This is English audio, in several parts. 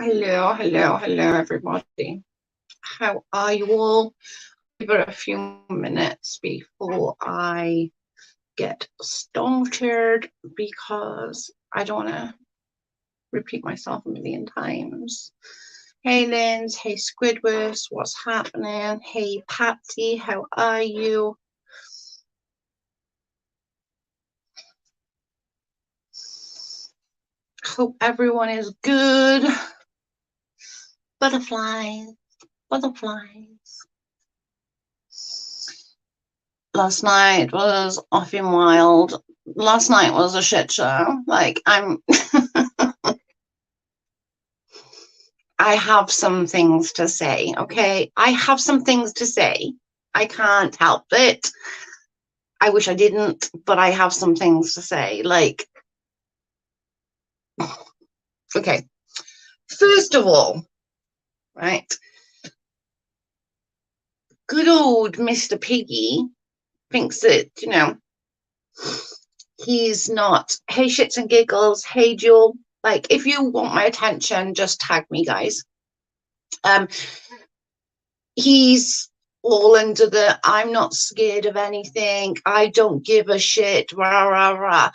Hello, hello, hello, everybody. How are you all? Give it a few minutes before I get started because I don't want to repeat myself a million times. Hey, Linz. Hey, Squidward. What's happening? Hey, Patsy. How are you? Hope everyone is good. Butterflies. Butterflies. Last night was offing wild. Last night was a shit show. Like, I have some things to say, okay? I have some things to say. I can't help it. I wish I didn't, but I have some things to say. Like, okay, first of all, right, good old Mr. Piggy thinks that, he's not, hey, shits and giggles, hey, Joel, like, if you want my attention, just tag me, guys. He's all under the I'm not scared of anything, I don't give a shit, rah, rah, rah.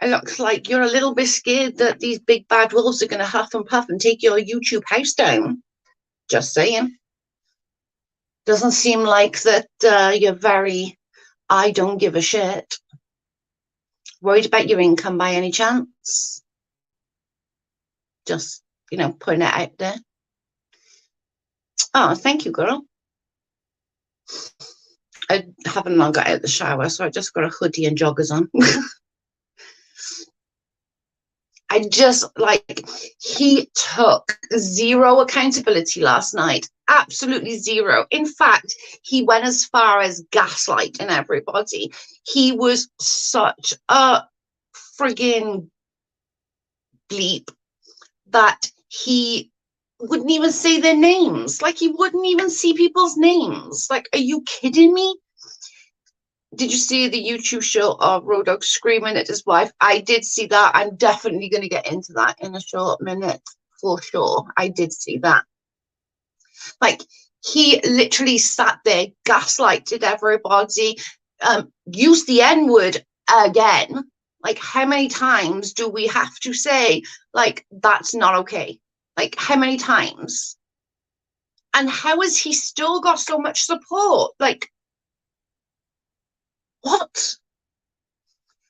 It looks like you're a little bit scared that these big bad wolves are going to huff and puff and take your YouTube house down. Just saying. Doesn't seem like that you're very, I don't give a shit. Worried about your income by any chance? Just, putting it out there. Oh, thank you, girl. I haven't long got out of the shower, so I just got a hoodie and joggers on. I just, like, he took zero accountability last night. Absolutely zero. In fact, he went as far as gaslighting everybody. He was such a friggin' bleep that he wouldn't even say their names. Like, he wouldn't even see people's names. Like, are you kidding me? Did you see the YouTube show of Road Dogg screaming at his wife? I did see that. I'm definitely going to get into that in a short minute, for sure. I did see that. Like, he literally sat there, gaslighted everybody, used the N-word again. Like, how many times do we have to say, like, that's not okay? Like, how many times? And how has he still got so much support? Like, what?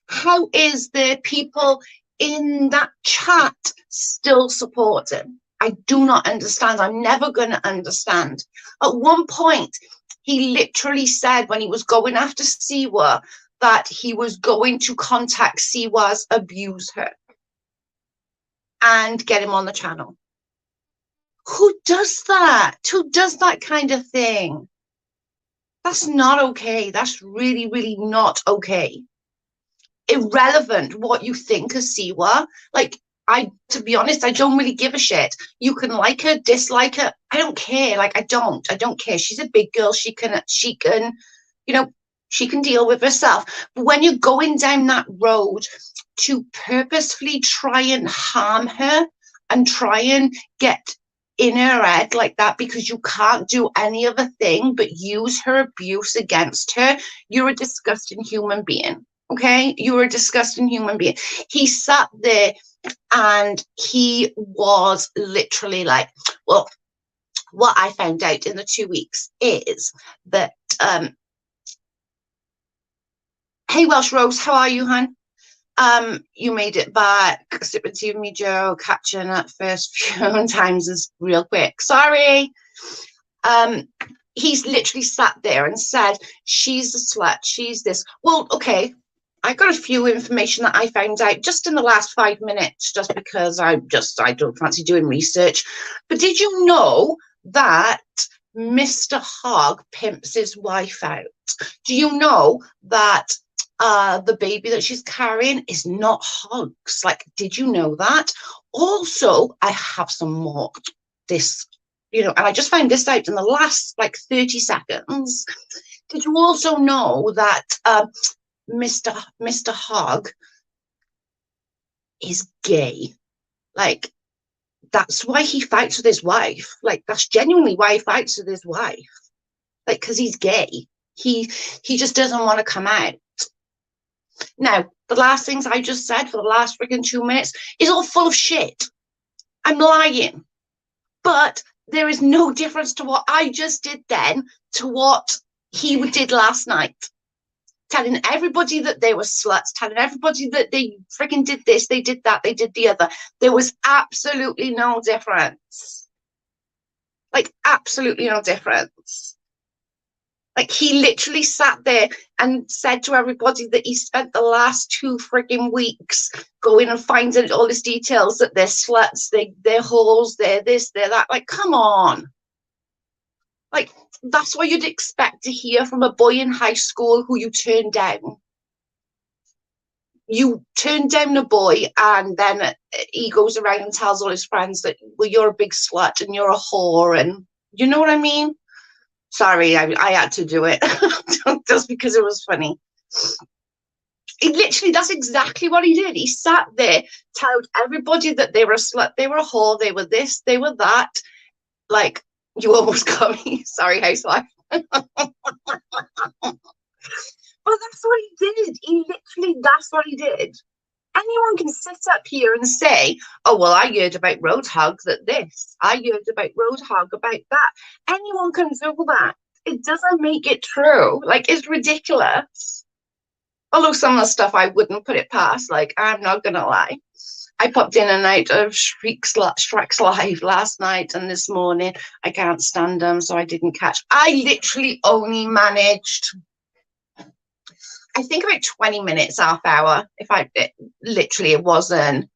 How is there people in that chat still supporting? I do not understand. I'm never going to understand. At one point, he literally said when he was going after Siwa that he was going to contact Siwa's abuser and get him on the channel. Who does that? Who does that kind of thing? That's not okay. That's really, really not okay. Irrelevant what you think of Siwa. Like, to be honest, I don't really give a shit. You can like her, dislike her. I don't care. Like, I don't care. She's a big girl. She can, she can deal with herself. But when you're going down that road to purposefully try and harm her and try and get in her head like that because you can't do any other thing but use her abuse against her, you're a disgusting human being. Okay, you're a disgusting human being. He sat there and he was literally like, well, what I found out in the 2 weeks is that hey, Welsh Rose, how are you, hon? You made it back. Sipping tea with me, Joe. Catching at first few times is real quick. Sorry. He's literally sat there and said, she's a slut, she's this. Well, okay, I got a few information that I found out just in the last 5 minutes, just because I don't fancy doing research. But did you know that Mr. Hogg pimps his wife out? Do you know that the baby that she's carrying is not Hogg's? Like, did you know that? Also, I have some more. And I just found this out in the last, like, 30 seconds. Did you also know that Mr. Hogg is gay? Like, that's why he fights with his wife. Like, that's genuinely why he fights with his wife. Like, because he's gay. He just doesn't want to come out. Now, the last things I just said for the last freaking 2 minutes is all full of shit. I'm lying. But there is no difference to what I just did then to what he did last night. Telling everybody that they were sluts, telling everybody that they freaking did this, they did that, they did the other. There was absolutely no difference. Like, absolutely no difference. Like, he literally sat there and said to everybody that he spent the last 2 freaking weeks going and finding all these details, that they're sluts, they're whores, they're this, they're that. Like, come on. Like, that's what you'd expect to hear from a boy in high school who you turned down. You turn down a boy, and then he goes around and tells all his friends that, well, you're a big slut and you're a whore, and you know what I mean? Sorry, I had to do it just because it was funny. He literally, that's exactly what he did. He sat there, told everybody that they were a slut, they were a whore, they were this, they were that. Like, you almost got me. Sorry, housewife. But that's what he did. He literally, that's what he did. Anyone can sit up here and say, oh, well, I heard about Roadhog that this. I heard about Roadhog about that. Anyone can do that. It doesn't make it true. Like, it's ridiculous. Although some of the stuff I wouldn't put it past. Like, I'm not going to lie. I popped in and out of Shrek's Live last night and this morning. I can't stand them, so I didn't catch. I literally only managed, I think, about 20 minutes, half hour. It wasn't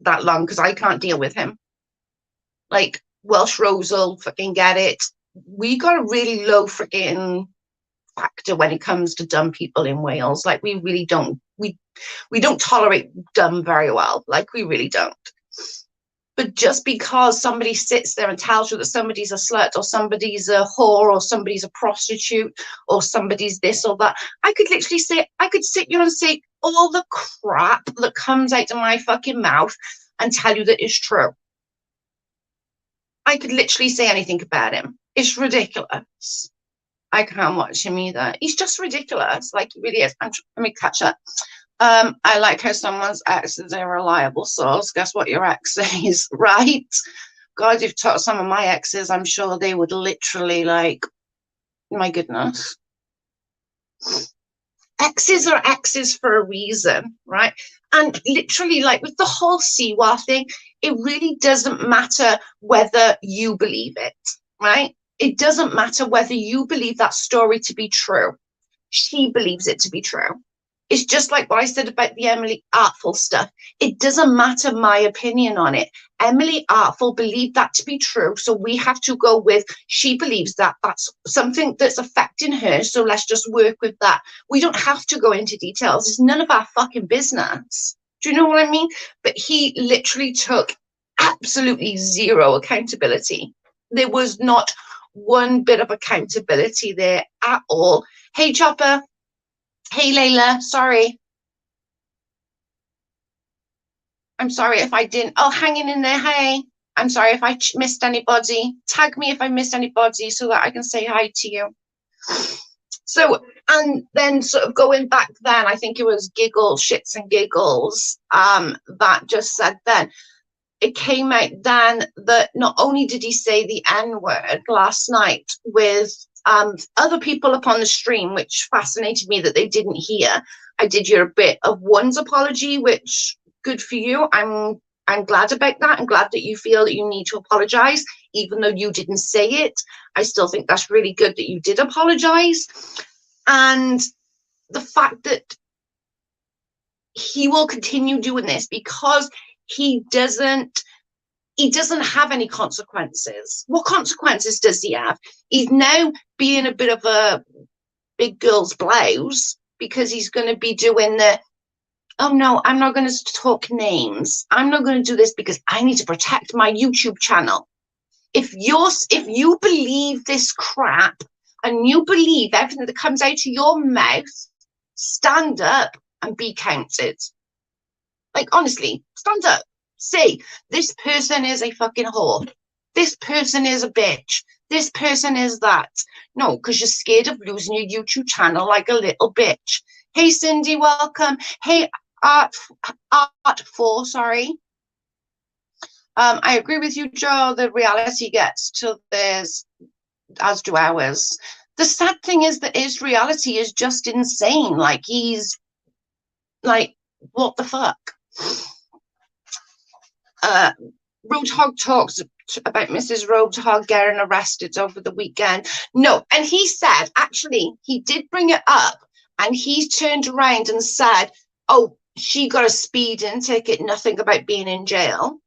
that long, because I can't deal with him. Like, Welsh Rose will fucking get it. We got a really low freaking factor when it comes to dumb people in Wales. Like, we really don't. We don't tolerate dumb very well. Like, we really don't. But just because somebody sits there and tells you that somebody's a slut, or somebody's a whore, or somebody's a prostitute, or somebody's this or that, I could literally say, I could sit here and say all the crap that comes out of my fucking mouth and tell you that it's true. I could literally say anything about him. It's ridiculous. I can't watch him either. He's just ridiculous. Like, he really is. Let me catch up. I like how someone's ex is a reliable source. Guess what your ex says, right? God, you've taught some of my exes. I'm sure they would literally, like, my goodness. Exes are exes for a reason, right? And literally, like, with the whole Siwa thing, it really doesn't matter whether you believe it, right? It doesn't matter whether you believe that story to be true. She believes it to be true. It's just like what I said about the Emily Artful stuff. It doesn't matter my opinion on it. Emily Artful believed that to be true, so we have to go with, she believes that that's something that's affecting her, so let's just work with that. We don't have to go into details. It's none of our fucking business. Do you know what I mean? But he literally took absolutely zero accountability. There was not one bit of accountability there at all. Hey, Chopper. Hey, Layla, sorry. I'm sorry if I didn't. Oh, hanging in there. Hey, I'm sorry if I missed anybody. Tag me if I missed anybody so that I can say hi to you. So, and then sort of going back then, I think it was Shits and Giggles, that just said then, it came out then that not only did he say the N-word last night with other people upon the stream, which fascinated me that they didn't hear. I did hear a bit of one's apology, which good for you. I'm glad about that. I'm glad that you feel that you need to apologize, even though you didn't say it. I still think that's really good that you did apologize. And the fact that he will continue doing this because he doesn't have any consequences. What consequences does he have? He's now being a bit of a big girl's blouse because he's going to be doing the, oh no, I'm not going to talk names. I'm not going to do this because I need to protect my YouTube channel. If you believe this crap and you believe everything that comes out of your mouth, stand up and be counted. Like, honestly, stand up. say this person is a fucking whore, this person is a bitch, this person is that. No, because you're scared of losing your YouTube channel like a little bitch. Hey Cindy, welcome. Hey Art4, sorry. I agree with you, Joe. The reality gets to theirs, as do ours. The sad thing is that his reality is just insane. Like, he's like, what the fuck? Roadhog talks about Mrs. Roadhog getting arrested over the weekend. No, and he said, actually, he did bring it up, and he turned around and said, oh, she got a speeding ticket, nothing about being in jail.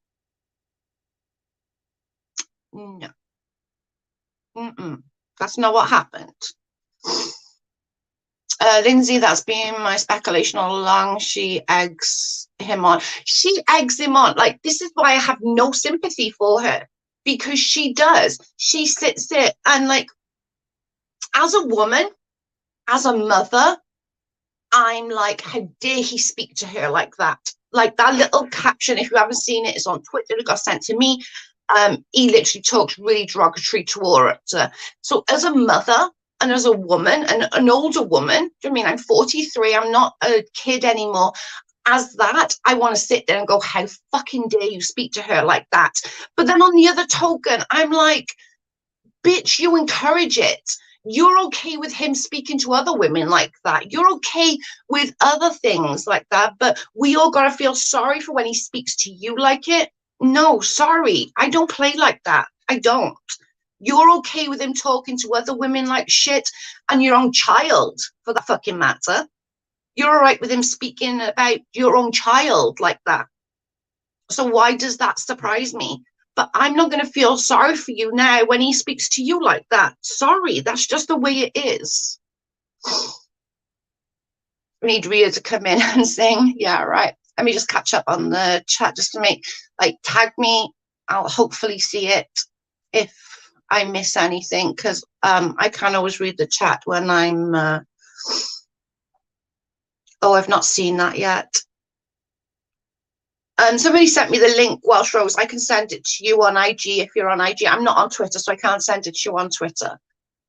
No. That's not what happened. Lindsay, that's been my speculation all along. She eggs him on. She eggs him on. Like, this is why I have no sympathy for her, because she does. She sits there and, like, as a woman, as a mother, I'm like, how dare he speak to her like that? Like, that little caption, if you haven't seen it, it's on Twitter. It got sent to me. He literally talks really derogatory towards her. So as a mother and as a woman, and an older woman, do you know what I mean? I'm 43. I'm not a kid anymore. As that, I want to sit there and go, how fucking dare you speak to her like that? But then on the other token, I'm like, bitch, you encourage it. You're okay with him speaking to other women like that. You're okay with other things like that. But we all got to feel sorry for when he speaks to you like it. No, sorry. I don't play like that. I don't. You're okay with him talking to other women like shit, and your own child, for that fucking matter. You're all right with him speaking about your own child like that. So why does that surprise me? But I'm not going to feel sorry for you now when he speaks to you like that. Sorry, that's just the way it is. We need Rhea to come in and sing. Yeah, right. Let me just catch up on the chat just to make, like, tag me. I'll hopefully see it if I miss anything, because I can't always read the chat when I'm... Oh, I've not seen that yet. Somebody sent me the link, Welsh Rose. I can send it to you on IG if you're on IG. I'm not on Twitter, so I can't send it to you on Twitter.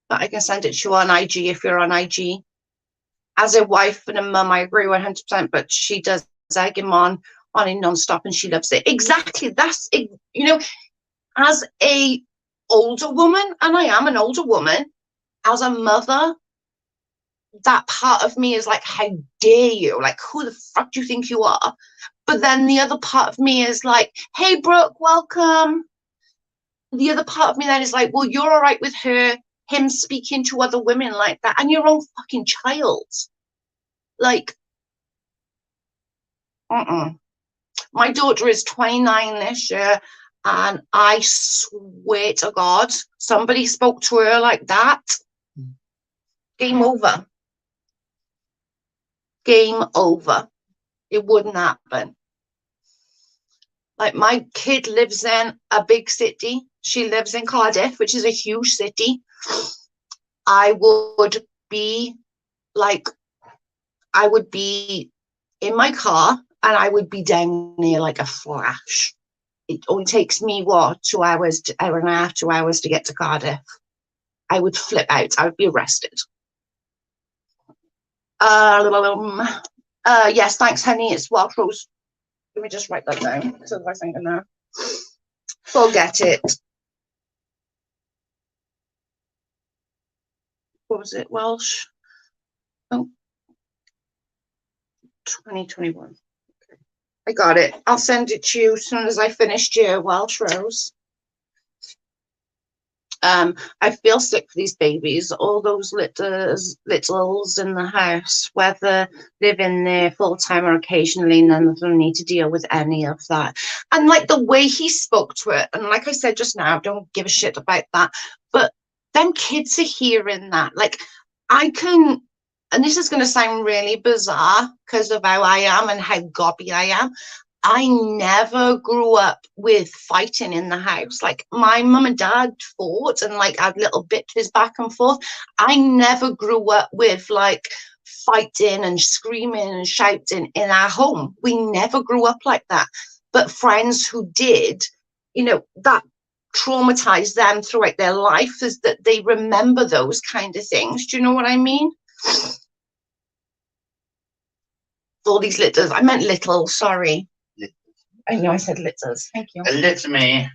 But I can send it to you on IG if you're on IG. As a wife and a mum, I agree 100%, but she does egg him on it non-stop, and she loves it. Exactly. That's, you know, as a older woman, and I am an older woman, as a mother, that part of me is like, how dare you? Like, who the fuck do you think you are? But then the other part of me is like, hey, Brooke, welcome. The other part of me then is like, well, you're all right with him speaking to other women like that, and your own fucking child. Like, my daughter is 29 this year, and I swear to God, somebody spoke to her like that. Game over. Game over. It wouldn't happen. Like, my kid lives in a big city. She lives in Cardiff, which is a huge city. I would be like, I would be in my car and I would be down there like a flash. It only takes me, what, 2 hours, hour and a half, 2 hours to get to Cardiff. I would flip out. I would be arrested. Yes, thanks, honey. It's Welsh Rose. Let me just write that down, because otherwise I'm gonna forget it. What was it? Welsh. Oh, 2021. Okay. I got it. I'll send it to you as soon as I finished your Welsh Rose. I feel sick for these babies, all those littles in the house, whether living there full-time or occasionally, none of them need to deal with any of that. And like the way he spoke to it, and like I said just now, don't give a shit about that, but them kids are hearing that. Like, I can, and this is going to sound really bizarre because of how I am and how gobby I am, I never grew up with fighting in the house. Like, my mum and dad fought and like had little bitches back and forth. I never grew up with like fighting and screaming and shouting in our home. We never grew up like that. but friends who did, you know, that traumatized them throughout their life, is that they remember those kind of things. Do you know what I mean? All these litters. I meant little, sorry. I know I said litters. Thank you. A litter me.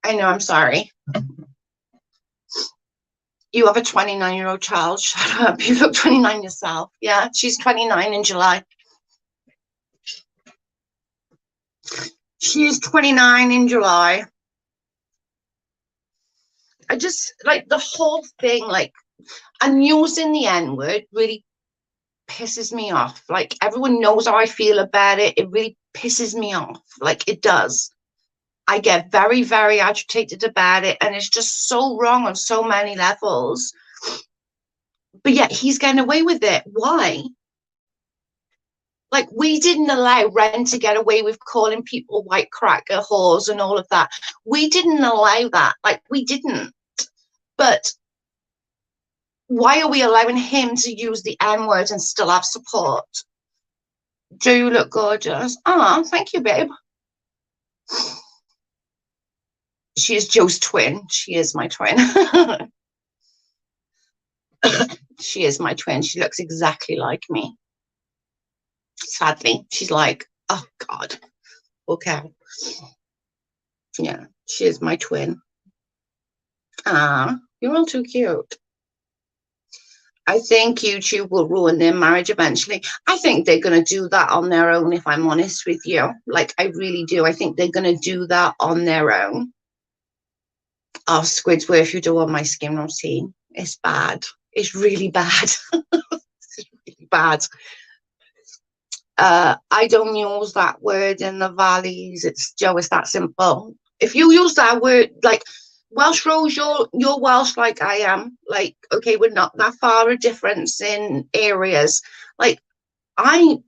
I know, I'm sorry. You have a 29-year-old child. Shut up. You look 29 yourself. Yeah, she's 29 in July. She's 29 in July. I just, like, the whole thing, like, and using the N-word really pisses me off. Like, everyone knows how I feel about it. It really pisses me off. Like, it does. I get very, very agitated about it, and it's just so wrong on so many levels. But yet he's getting away with it. Why? Like, we didn't allow Ren to get away with calling people white cracker whores and all of that. We didn't allow that. Like, we didn't. But why are we allowing him to use the N-word and still have support? Do you look gorgeous? Ah, thank you, babe. She is Joe's twin. She is my twin. She is my twin. She looks exactly like me. Sadly, she's like, oh, God. Okay. Yeah, she is my twin. Ah, you're all too cute. I think YouTube will ruin their marriage eventually. I think they're going to do that on their own, if I'm honest with you. Like, I really do. I think they're going to do that on their own. Oh, Squidward, you do on my skin routine. It's bad. It's really bad. It's really bad. I don't use that word in the valleys. It's Joe, it's that simple. If you use that word, like, Welsh Rose, you're Welsh like I am. Like, okay, we're not that far a difference in areas. Like, I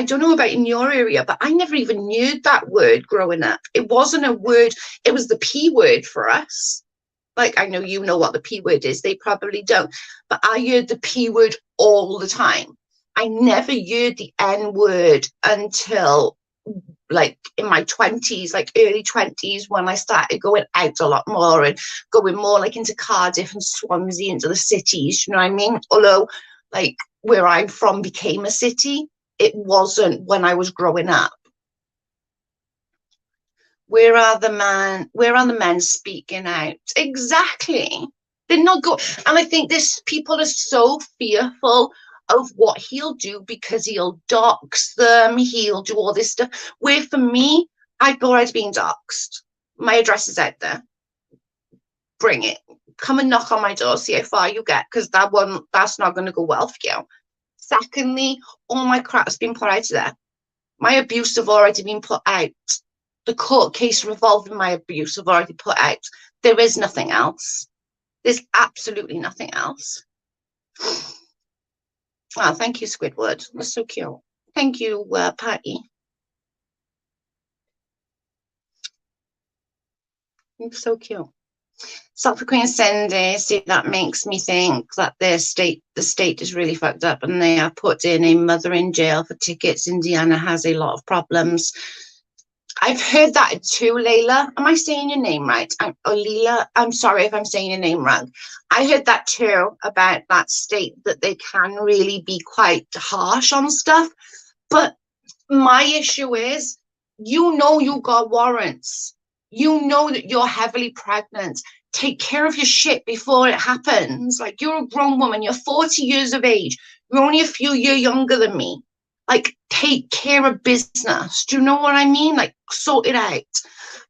don't know about in your area, but I never even knew that word growing up. It wasn't a word, it was the P word for us. Like, I know you know what the P word is, they probably don't, but I heard the P word all the time. I never heard the N word until, like, in my 20s, like early 20s, when I started going out a lot more and going more like into Cardiff and Swansea, into the cities, you know what I mean? Although, like, where I'm from became a city, it wasn't when I was growing up. Where are the men speaking out? Exactly. They're not good. And I think this people are so fearful of what he'll do, because he'll dox them, he'll do all this stuff. Where for me, I thought I'd been doxed. My address is out there. Bring it. Come and knock on my door, see how far you get, because that's not going to go well for you. Secondly, all my crap's been put out there. My abuse have already been put out. The court case revolving my abuse have already put out. There is nothing else. There's absolutely nothing else. Oh, thank you, Squidward. That's so cute. Thank you, Patty. It's so cute. Suffolk Queen Cindy, see, that makes me think that the state is really fucked up, and they are putting a mother in jail for tickets. Indiana has a lot of problems. I've heard that too, Layla. Am I saying your name right? Leela, I'm sorry if I'm saying your name wrong. I heard that too, about that state, that they can really be quite harsh on stuff. But my issue is, you know you got warrants. You know that you're heavily pregnant. Take care of your shit before it happens. Like, you're a grown woman. You're 40 years of age. You're only a few years younger than me. Like, take care of business. Do you know what I mean? Like, sort it out.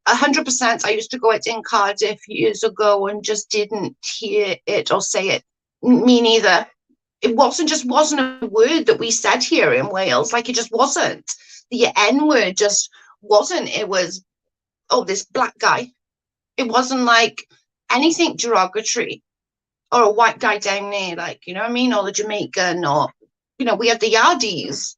100%. I used to go out in Cardiff years ago and just didn't hear it or say it. Me neither. It wasn't a word that we said here in Wales. Like, it just wasn't. The N word just wasn't. It was, oh, this black guy. It wasn't like anything derogatory, or a white guy down there, like, you know what I mean? Or the Jamaican, or, you know, we had the Yardies.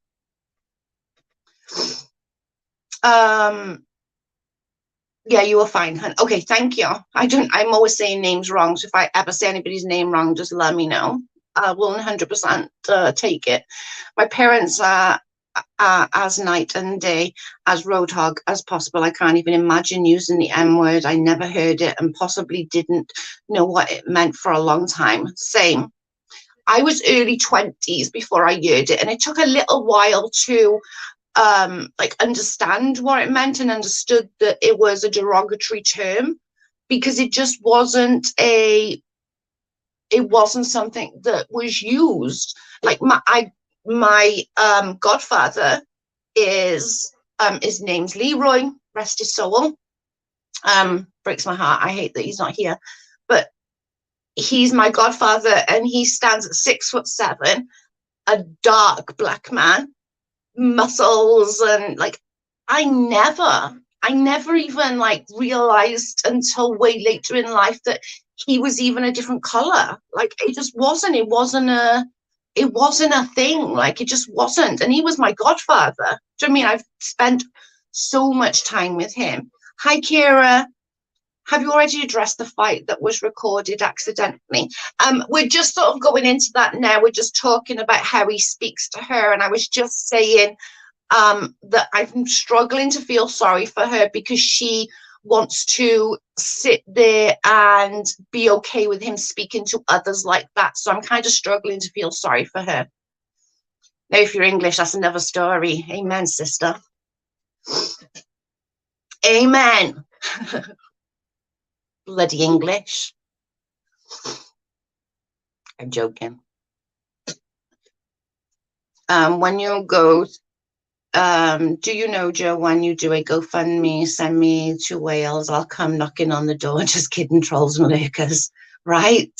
Yeah, you were fine, hun. Okay, thank you. I'm always saying names wrong, so if I ever say anybody's name wrong, just let me know. I will 100% take it. My parents are as night and day, as roadhog as possible. I can't even imagine using the M word. I never heard it and possibly didn't know what it meant for a long time. Same. I was early 20s before I heard it, and it took a little while to like understand what it meant and understood that it was a derogatory term, because it just wasn't something that was used. Like my godfather is his name's Leroy, rest his soul. Breaks my heart. I hate that he's not here, but he's my godfather, and he stands at 6'7", a dark black man, muscles, and like I never even like realized until way later in life that he was even a different color. Like it just wasn't. It wasn't a thing. Like it just wasn't. And he was my godfather. Do you know what I mean? I've spent so much time with him. Hi, Kira. Have you already addressed the fight that was recorded accidentally? We're just sort of going into that now. We're just talking about how he speaks to her. And I was just saying that I'm struggling to feel sorry for her, because she wants to sit there and be okay with him speaking to others like that. So I'm kind of struggling to feel sorry for her. Now, if you're English, that's another story. Amen, sister. Amen. Bloody English. I'm joking. When you go, do you know, Joe, when you do a GoFundMe, send me to Wales. I'll come knocking on the door. Just kidding, trolls and lurkers, right?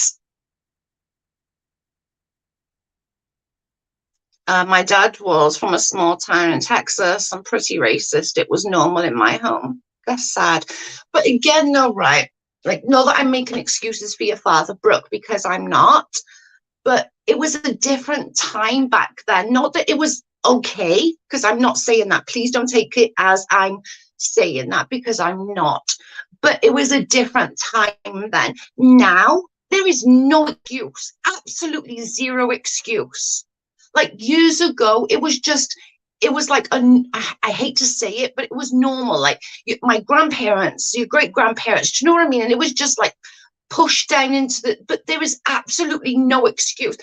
My dad was from a small town in Texas. I'm pretty racist. It was normal in my home. That's sad. But again, no, right? Like, not that I'm making excuses for your father, Brooke, because I'm not. But it was a different time back then. Not that it was okay, because I'm not saying that. Please don't take it as I'm saying that, because I'm not. But it was a different time then. Now, there is no excuse. Absolutely zero excuse. Like years ago, it was like I hate to say it, but it was normal. Like my grandparents, your great grandparents, do you know what I mean? And it was just like pushed down into but there is absolutely no excuse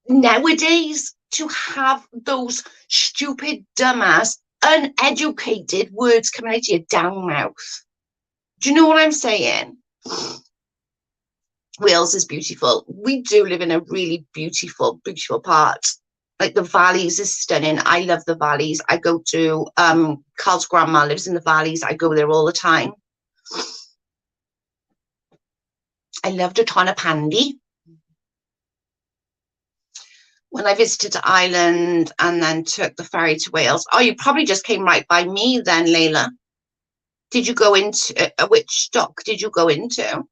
nowadays to have those stupid, dumbass, uneducated words coming out of your damn mouth. Do you know what I'm saying? Wales is beautiful. We do live in a really beautiful, beautiful part. Like the valleys is stunning. I love the valleys. I go to Carl's grandma lives in the valleys. I go there all the time. I loved a ton of pandy. When I visited Ireland and then took the ferry to Wales. Oh, you probably just came right by me then, Layla. Did you go into which dock did you go into?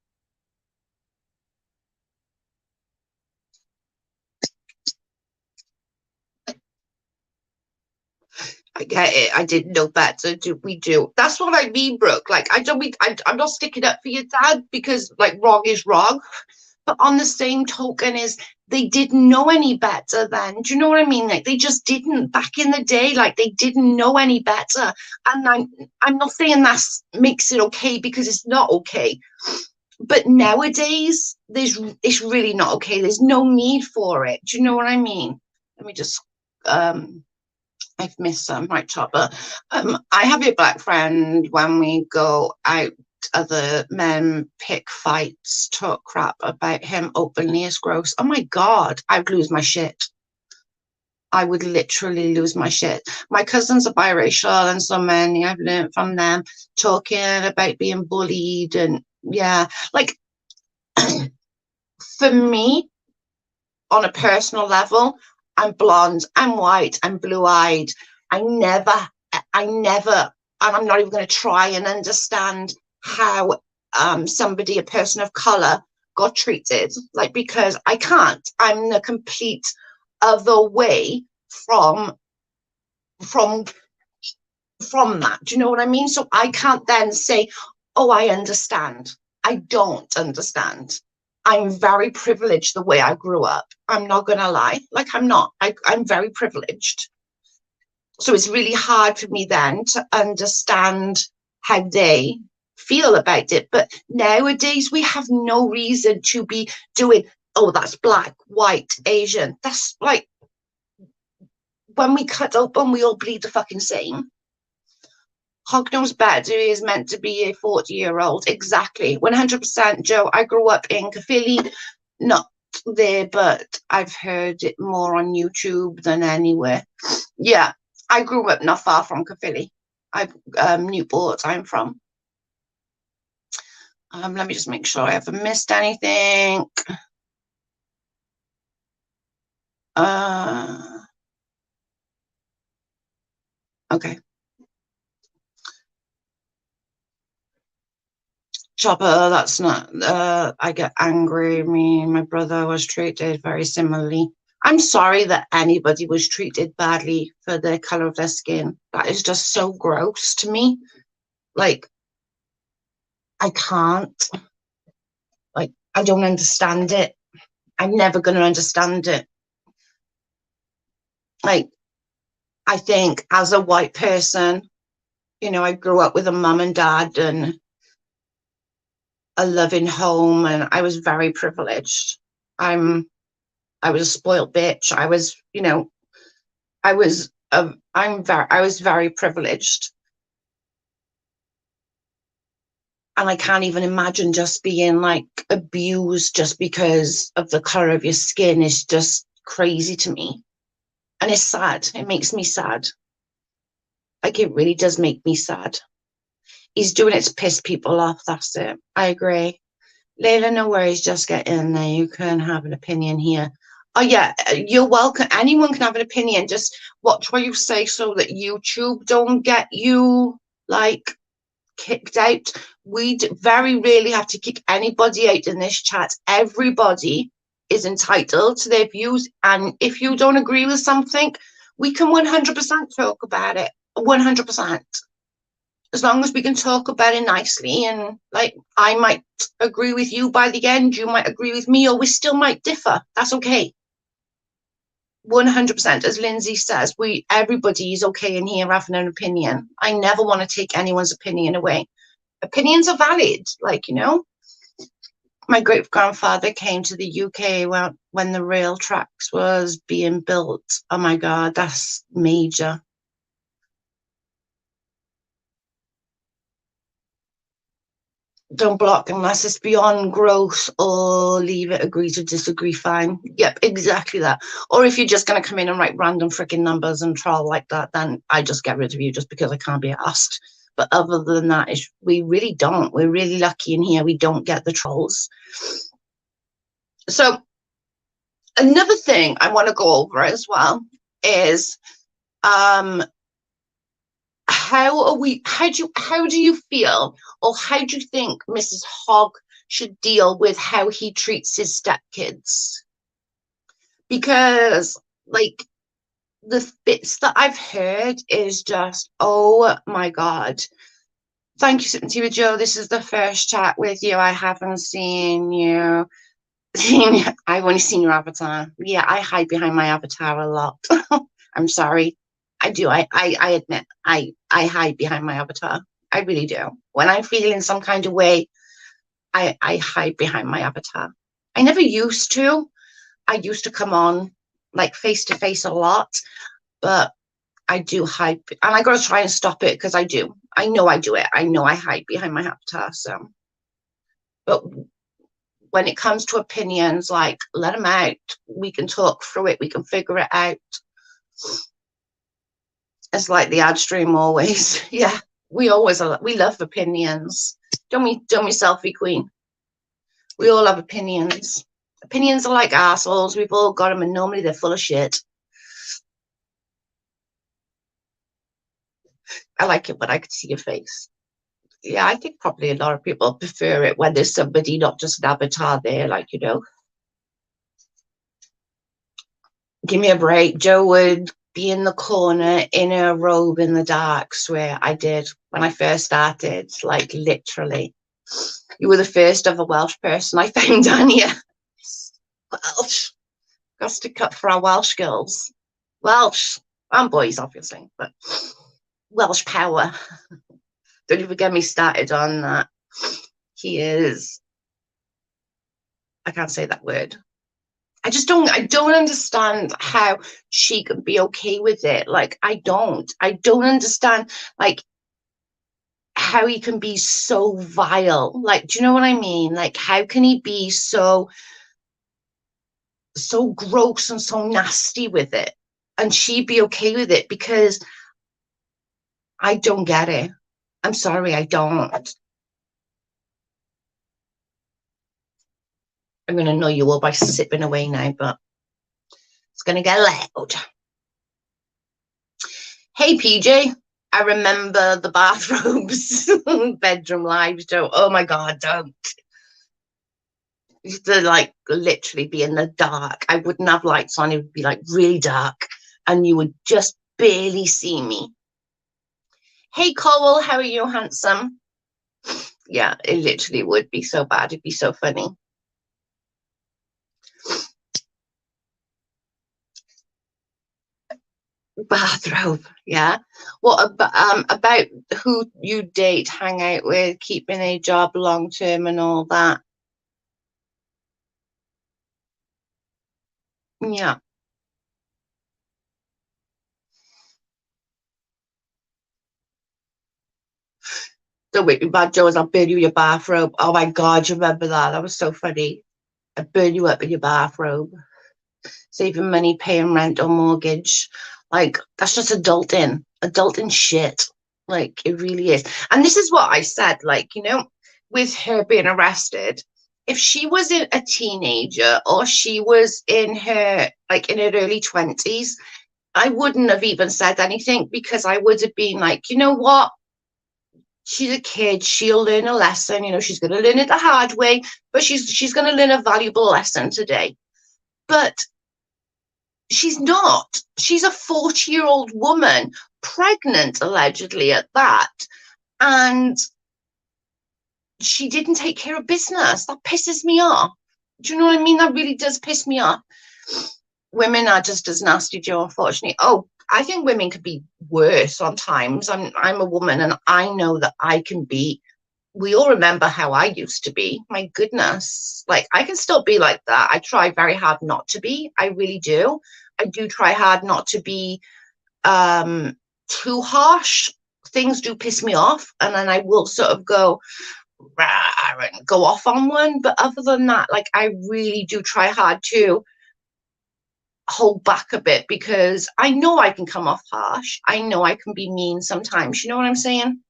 I get it. I didn't know better. We do. That's what I mean, Brooke. Like, I'm not sticking up for your dad, because like wrong is wrong. But on the same token is they didn't know any better then. Do you know what I mean? Like they just didn't back in the day. Like they didn't know any better. And I'm not saying that makes it okay, because it's not okay. But nowadays, it's really not okay. There's no need for it. Do you know what I mean? Let me just I've missed some, right, Chopper. I have a black friend. When we go out, other men pick fights, talk crap about him openly. It's gross. Oh my God, I'd lose my shit. I would literally lose my shit. My cousins are biracial, and so many I've learned from them talking about being bullied. And yeah, like for me, on a personal level, I'm blonde, I'm white, I'm blue-eyed. I never, and I'm not even going to try and understand how somebody, a person of color, got treated. Like, because I can't. I'm the complete other way from that. Do you know what I mean? So I can't then say, oh, I understand. I don't understand. I'm very privileged the way I grew up. I'm not going to lie. Like, I'm not. I'm very privileged. So it's really hard for me then to understand how they feel about it. But nowadays we have no reason to be doing, oh, that's black, white, Asian. That's like, when we cut open, we all bleed the fucking same. Hog knows better is meant to be a 40-year-old. Exactly. 100%, Joe. I grew up in Caerphilly, not there, but I've heard it more on YouTube than anywhere. Yeah, I grew up not far from Caerphilly. Newport, I'm from. Let me just make sure I haven't missed anything. Okay. Chopper, that's not, I get angry. Me and my brother was treated very similarly. I'm sorry that anybody was treated badly for the color of their skin. That is just so gross to me. Like, I can't. Like, I don't understand it. I'm never going to understand it. Like, I think as a white person, you know, I grew up with a mum and dad and a loving home, and I was very privileged. I was a spoiled bitch. I was, you know, I was very privileged. And I can't even imagine just being like abused just because of the color of your skin. Is just crazy to me. And it's sad. It makes me sad. Like, it really does make me sad. He's doing it to piss people off. That's it. I agree. Layla, no worries. Just get in there. You can have an opinion here. Oh, yeah. You're welcome. Anyone can have an opinion. Just watch what you say so that YouTube don't get you, like, kicked out. We very rarely have to kick anybody out in this chat. Everybody is entitled to their views. And if you don't agree with something, we can 100% talk about it. 100%. As long as we can talk about it nicely, and like, I might agree with you by the end, you might agree with me, or we still might differ. That's okay. 100%. As Lindsay says, everybody is okay in here having an opinion. I never want to take anyone's opinion away. Opinions are valid. Like, you know, my great grandfather came to the UK when the rail tracks was being built. Oh my God, that's major. Don't block unless it's beyond growth, or leave it, agree to disagree, fine. Yep, exactly that. Or if you're just going to come in and write random freaking numbers and troll like that, then I just get rid of you just because I can't be asked. But other than that, we really don't. We're really lucky in here. We don't get the trolls. So another thing I want to go over as well is how do you feel, or how do you think Mrs. Hogg should deal with how he treats his stepkids? Because, like, the bits that I've heard is just, oh my God. Thank you, Sitting with Joe. This is the first chat with you. I haven't seen you. I've only seen your avatar. Yeah, I hide behind my avatar a lot. I'm sorry. I do. I admit I hide behind my avatar. I really do. When I'm feeling some kind of way, I hide behind my avatar. I never used to. I used to come on like face to face a lot, but I do hide, and I got to try and stop it, because I do. I know I do it. I know I hide behind my avatar. So, but when it comes to opinions, like, let them out. We can talk through it. We can figure it out. It's like the ad stream always. Yeah, we love opinions. Don't we, selfie queen? We all have opinions. Opinions are like assholes. We've all got them, and normally they're full of shit. I like it when I can see your face. Yeah, I think probably a lot of people prefer it when there's somebody, not just an avatar there, like, you know. Give me a break. Joe would be in the corner in a robe in the dark. Swear I did when I first started, like, literally. You were the first of a Welsh person I found on here. Welsh. Got to cut for our Welsh girls. Welsh. And boys, obviously, but Welsh power. Don't even get me started on that. He is, I can't say that word. I don't understand how she can be okay with it. Like, I don't understand, like, how he can be so vile. Like, do you know what I mean? Like, how can he be so gross and so nasty with it, and she be okay with it? Because I don't get it. I'm sorry, I don't. I'm going to annoy you all by sipping away now, but it's going to get loud. Hey, PJ, I remember the bathrobes, bedroom lives, don't. Oh my God, don't. Used to like literally be in the dark. I wouldn't have lights on. It would be like really dark and you would just barely see me. Hey, Cole, how are you, handsome? Yeah, it literally would be so bad. It'd be so funny. Bathrobe, yeah. What about who you date, hang out with, keeping a job long term and all that? Yeah. Don't make me bad, Joe, as I'll burn you your bathrobe. Oh my God, you remember that? That was so funny. I'd burn you up in your bathrobe. Saving money, paying rent or mortgage. Like, that's just adulting shit. Like, it really is. And this is what I said, like, you know, with her being arrested, if she was a teenager or she was in her, like, in her early 20s, I wouldn't have even said anything, because I would have been like, you know what? She's a kid. She'll learn a lesson. You know, she's going to learn it the hard way, but she's going to learn a valuable lesson today. But she's not. She's a 40-year-old woman, pregnant allegedly at that, and she didn't take care of business. That pisses me off. Do you know what I mean? That really does piss me off. Women are just as nasty, Joe, unfortunately. Oh, I think women could be worse sometimes. I'm a woman, and I know that I can be. We all remember how I used to be. My goodness. Like, I can still be like that. I try very hard not to be. I really do. I do try hard not to be too harsh. Things do piss me off, and then I will sort of go and go off on one. But other than that, like, I really do try hard to hold back a bit, because I know I can come off harsh. I know I can be mean sometimes. You know what I'm saying?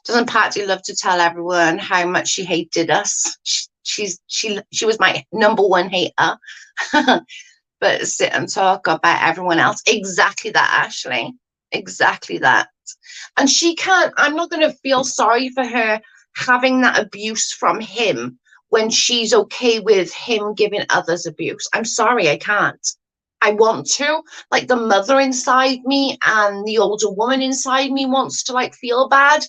Doesn't Patsy love to tell everyone how much she hated us? She was my number one hater. But sit and talk about everyone else. Exactly that, Ashley. Exactly that. And she can't, I'm not going to feel sorry for her having that abuse from him when she's okay with him giving others abuse. I'm sorry, I can't. I want to. Like, the mother inside me and the older woman inside me wants to, like, feel bad,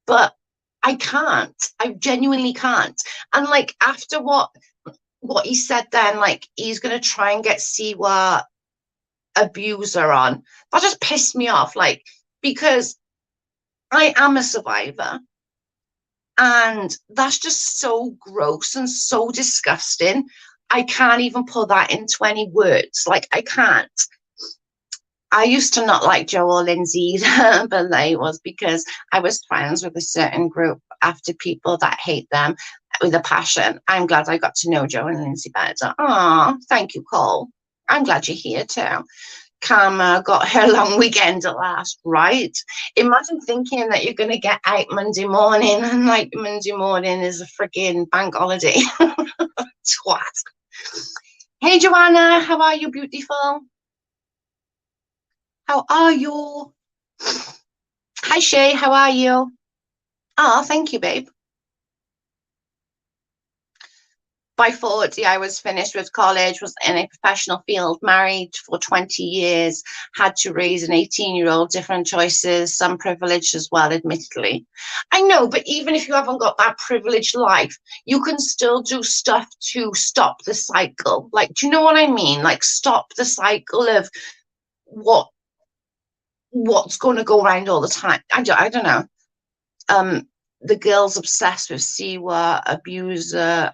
but I can't. I genuinely can't. And, like, after what he said then, like, he's going to try and get Siwa abuser on, that just pissed me off, like, because I am a survivor, and that's just so gross and so disgusting. I can't even put that into any words. Like, I can't. I used to not like Joe or Lindsay, but it was because I was friends with a certain group after people that hate them with a passion. I'm glad I got to know Joe and Lindsay better. Oh, thank you, Cole. I'm glad you're here too. Karma got her long weekend at last, right? Imagine thinking that you're going to get out Monday morning, and like Monday morning is a freaking bank holiday. Twat. Hey, Joanna, how are you, beautiful? How are you? Hi, Shay, how are you? Oh, thank you, babe. By 40, I was finished with college, was in a professional field, married for 20 years, had to raise an 18-year-old, different choices, some privilege as well, admittedly. I know, but even if you haven't got that privileged life, you can still do stuff to stop the cycle. Like, do you know what I mean? Like, stop the cycle of what what's going to go around all the time. I don't know. The girls obsessed with Siwa, abuser,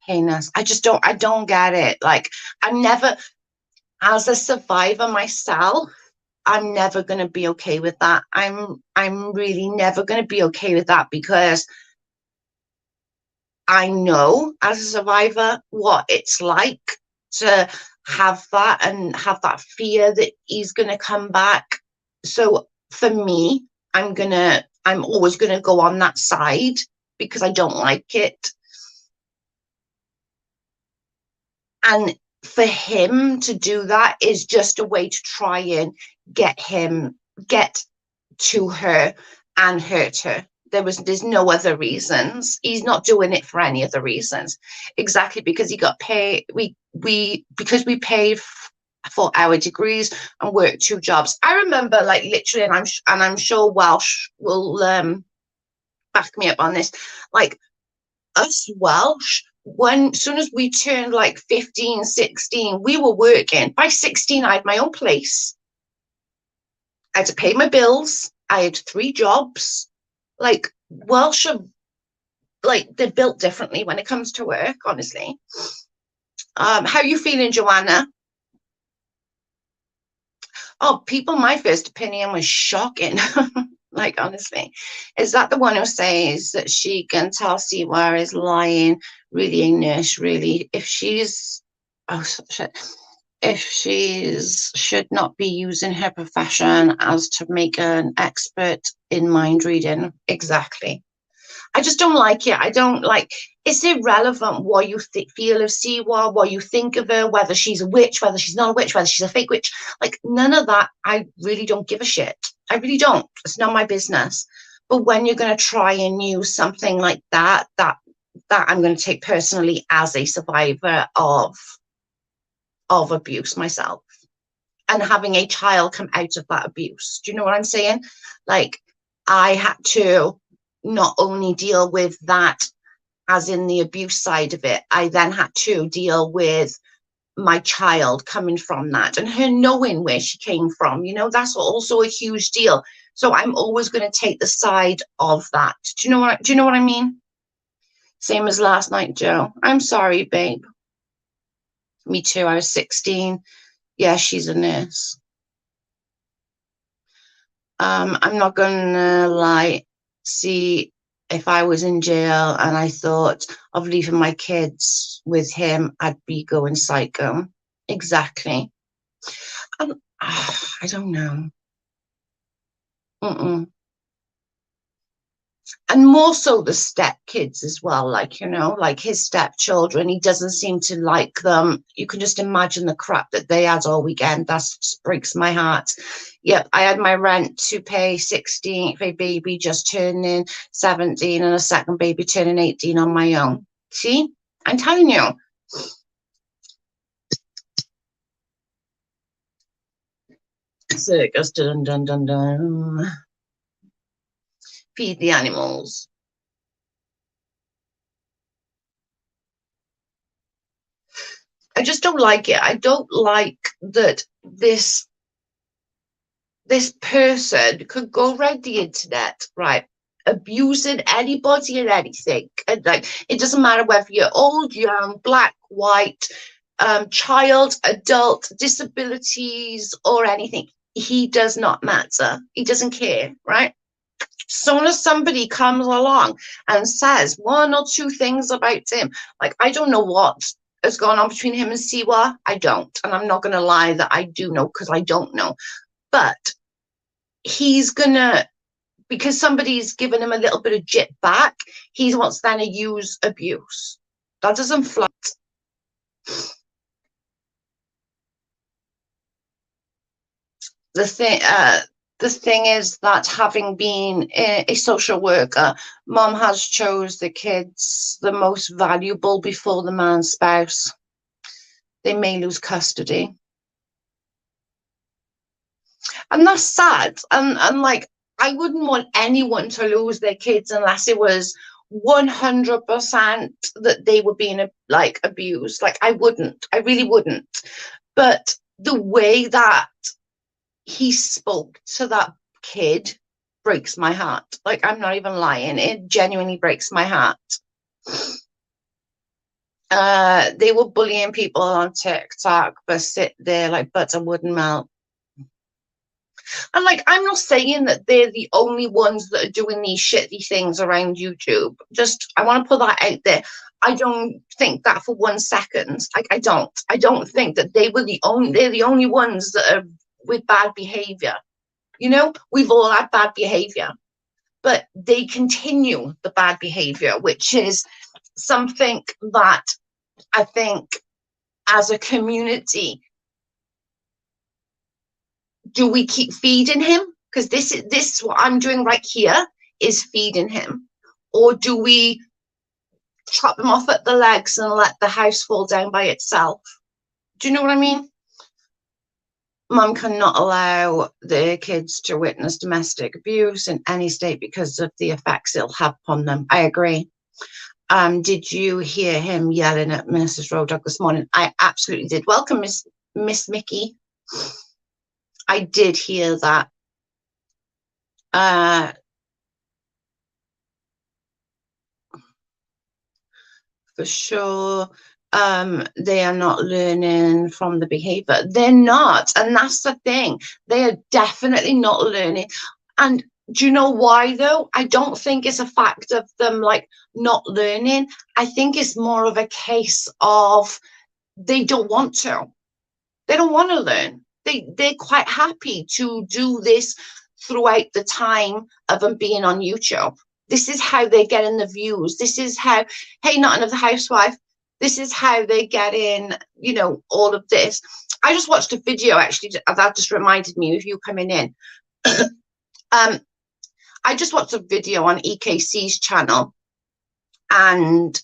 heinous. I don't get it. Like, I'm never, as a survivor myself, I'm never going to be okay with that. I'm really never going to be okay with that, because I know as a survivor what it's like to have that and have that fear that he's going to come back. So for me, I'm always going to go on that side because I don't like it. And for him to do that is just a way to try and get to her and hurt her. There's no other reasons. He's not doing it for any other reasons. Exactly, because he got paid. Because we paid for our degrees and worked 2 jobs. I remember, like, literally, and I'm sure Welsh will back me up on this. Like, us Welsh, when soon as we turned like 15, 16, we were working. By 16, I had my own place. I had to pay my bills. I had 3 jobs. Like, Welsh are, like, they're built differently when it comes to work, honestly. How are you feeling, Joanna? Oh, people, my first opinion was shocking. Like, honestly, is that the one who says that she can tell Siwa is lying? Really, a nurse, really? If she's, oh shit, if she's should not be using her profession as to make an expert in mind reading. Exactly. I just don't like it. I don't like. It's irrelevant what you feel of Siwa, what you think of her, whether she's a witch, whether she's not a witch, whether she's a fake witch. Like, none of that. I really don't give a shit. I really don't. It's not my business. But when you're going to try and use something like that I'm going to take personally as a survivor of abuse myself, and having a child come out of that abuse. Do you know what I'm saying? Like, I had to not only deal with that as in the abuse side of it, I then had to deal with my child coming from that and her knowing where she came from. You know, that's also a huge deal. So I'm always going to take the side of that. Do you know what I mean? Same as last night, Joe. I'm sorry, babe. Me too. I was 16. Yeah, she's a nurse. I'm not gonna lie. See, if I was in jail and I thought of leaving my kids with him, I'd be going psycho. Exactly. I don't know. And more so the step kids as well, like, you know, like his stepchildren, he doesn't seem to like them. You can just imagine the crap that they had all weekend. That just breaks my heart. Yep, I had my rent to pay 16 for a baby just turning 17 and a second baby turning 18 on my own. See, I'm telling you. Circus, dun dun dun dun. Feed the animals. I just don't like it. I don't like that this person could go around the internet, right, abusing anybody and anything. And like, it doesn't matter whether you're old, young, black, white, child, adult, disabilities, or anything. He does not matter. He doesn't care, right? Soon as somebody comes along and says 1 or 2 things about him, like, I don't know what has gone on between him and Siwa. I don't. And I'm not going to lie that I do know, because I don't know. But he's going to, because somebody's given him a little bit of jit back, he wants then to use abuse. That doesn't fly. The thing is that, having been a social worker, mom has chose the kids the most valuable before the man's spouse. They may lose custody. And that's sad. And like, I wouldn't want anyone to lose their kids unless it was 100% that they were being like abused. Like, I really wouldn't. But the way that he spoke to that kid breaks my heart. Like, I'm not even lying. It genuinely breaks my heart. They were bullying people on TikTok, but sit there like butter wouldn't melt. And like, I'm not saying that they're the only ones that are doing these shitty things around YouTube. Just, I want to put that out there. I don't think that for 1 second. Like, I don't think that they're the only ones that are with bad behavior. You know, we've all had bad behavior, but they continue the bad behavior, which is something that I think as a community, do we keep feeding him? Because this what I'm doing right here is feeding him. Or do we chop him off at the legs and let the house fall down by itself? Do you know what I mean? Mum cannot allow their kids to witness domestic abuse in any state because of the effects it'll have upon them. I agree. Did you hear him yelling at Mrs. Road Dog this morning? I absolutely did. Welcome, Miss Mickey. I did hear that. For sure. They are not learning from the behavior. They're not. And that's the thing. They are definitely not learning. And do you know why, though? I don't think it's a fact of them, like, not learning. I think it's more of a case of they don't want to. They don't want to learn. They're quite happy to do this throughout the time of them being on YouTube. This is how they're getting the views. This is how, hey, not another housewife. This is how they get in, you know, all of this. I just watched a video, actually, that just reminded me of you coming in. I just watched a video on EKC's channel, and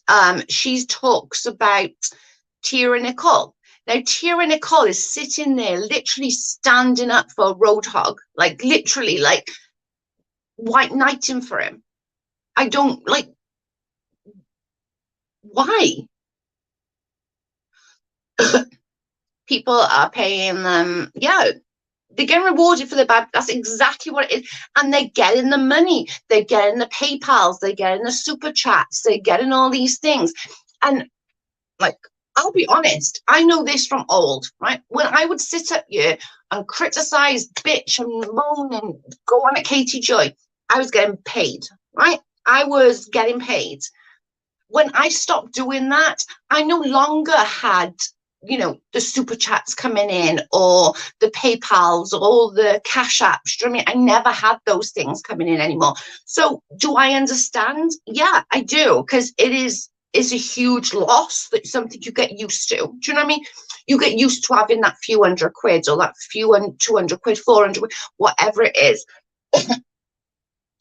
she talks about Tira Nicole. Now, Tira Nicole is sitting there, literally standing up for Roadhog, like literally, like white knighting for him. I don't like. Why? People are paying them. Yeah, they're getting rewarded for the bad. That's exactly what it is. And they're getting the money. They're getting the PayPals. They're getting the super chats. They're getting all these things. And like, I'll be honest, I know this from old, right? When I would sit up here and criticize, bitch, and moan and go on at Katie Joy, I was getting paid, right? I was getting paid. When I stopped doing that, I no longer had, you know, the super chats coming in or the PayPals or the cash apps. Do you know what I mean? I never had those things coming in anymore. So do I understand? Yeah, I do, because it's a huge loss. That's something you get used to. Do you know what I mean? You get used to having that few hundred quid or that few 200 quid, 400 quid, whatever it is.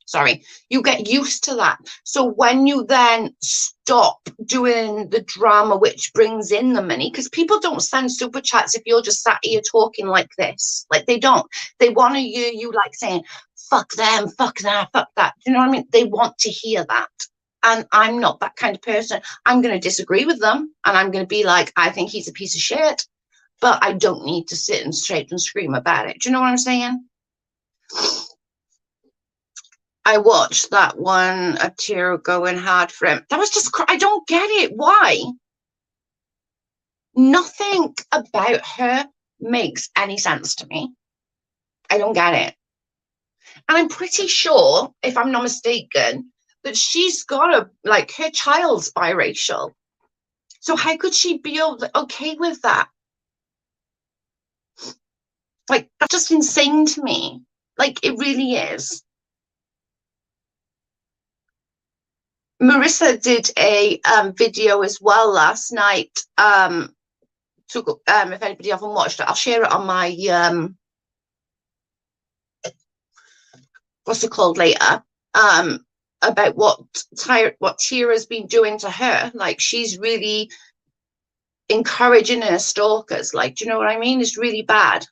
Sorry, you get used to that. So when you then stop doing the drama, which brings in the money, because people don't send super chats if you're just sat here talking like this. Like, they don't. They want to hear you like saying, fuck them, fuck that, fuck that. Do you know what I mean? They want to hear that. And I'm not that kind of person. I'm going to disagree with them. And I'm going to be like, I think he's a piece of shit. But I don't need to sit and straight and scream about it. Do you know what I'm saying? I watched that one of Tira going hard for him. That was just, I don't get it. Why? Nothing about her makes any sense to me. I don't get it. And I'm pretty sure, if I'm not mistaken, that she's got like, her child's biracial. So how could she be okay with that? Like, that's just insane to me. Like, it really is. Marissa did a video as well last night. If anybody haven't watched it, I'll share it on my what's it called later. About what Tira's been doing to her. Like, she's really encouraging her stalkers. Like, do you know what I mean? It's really bad.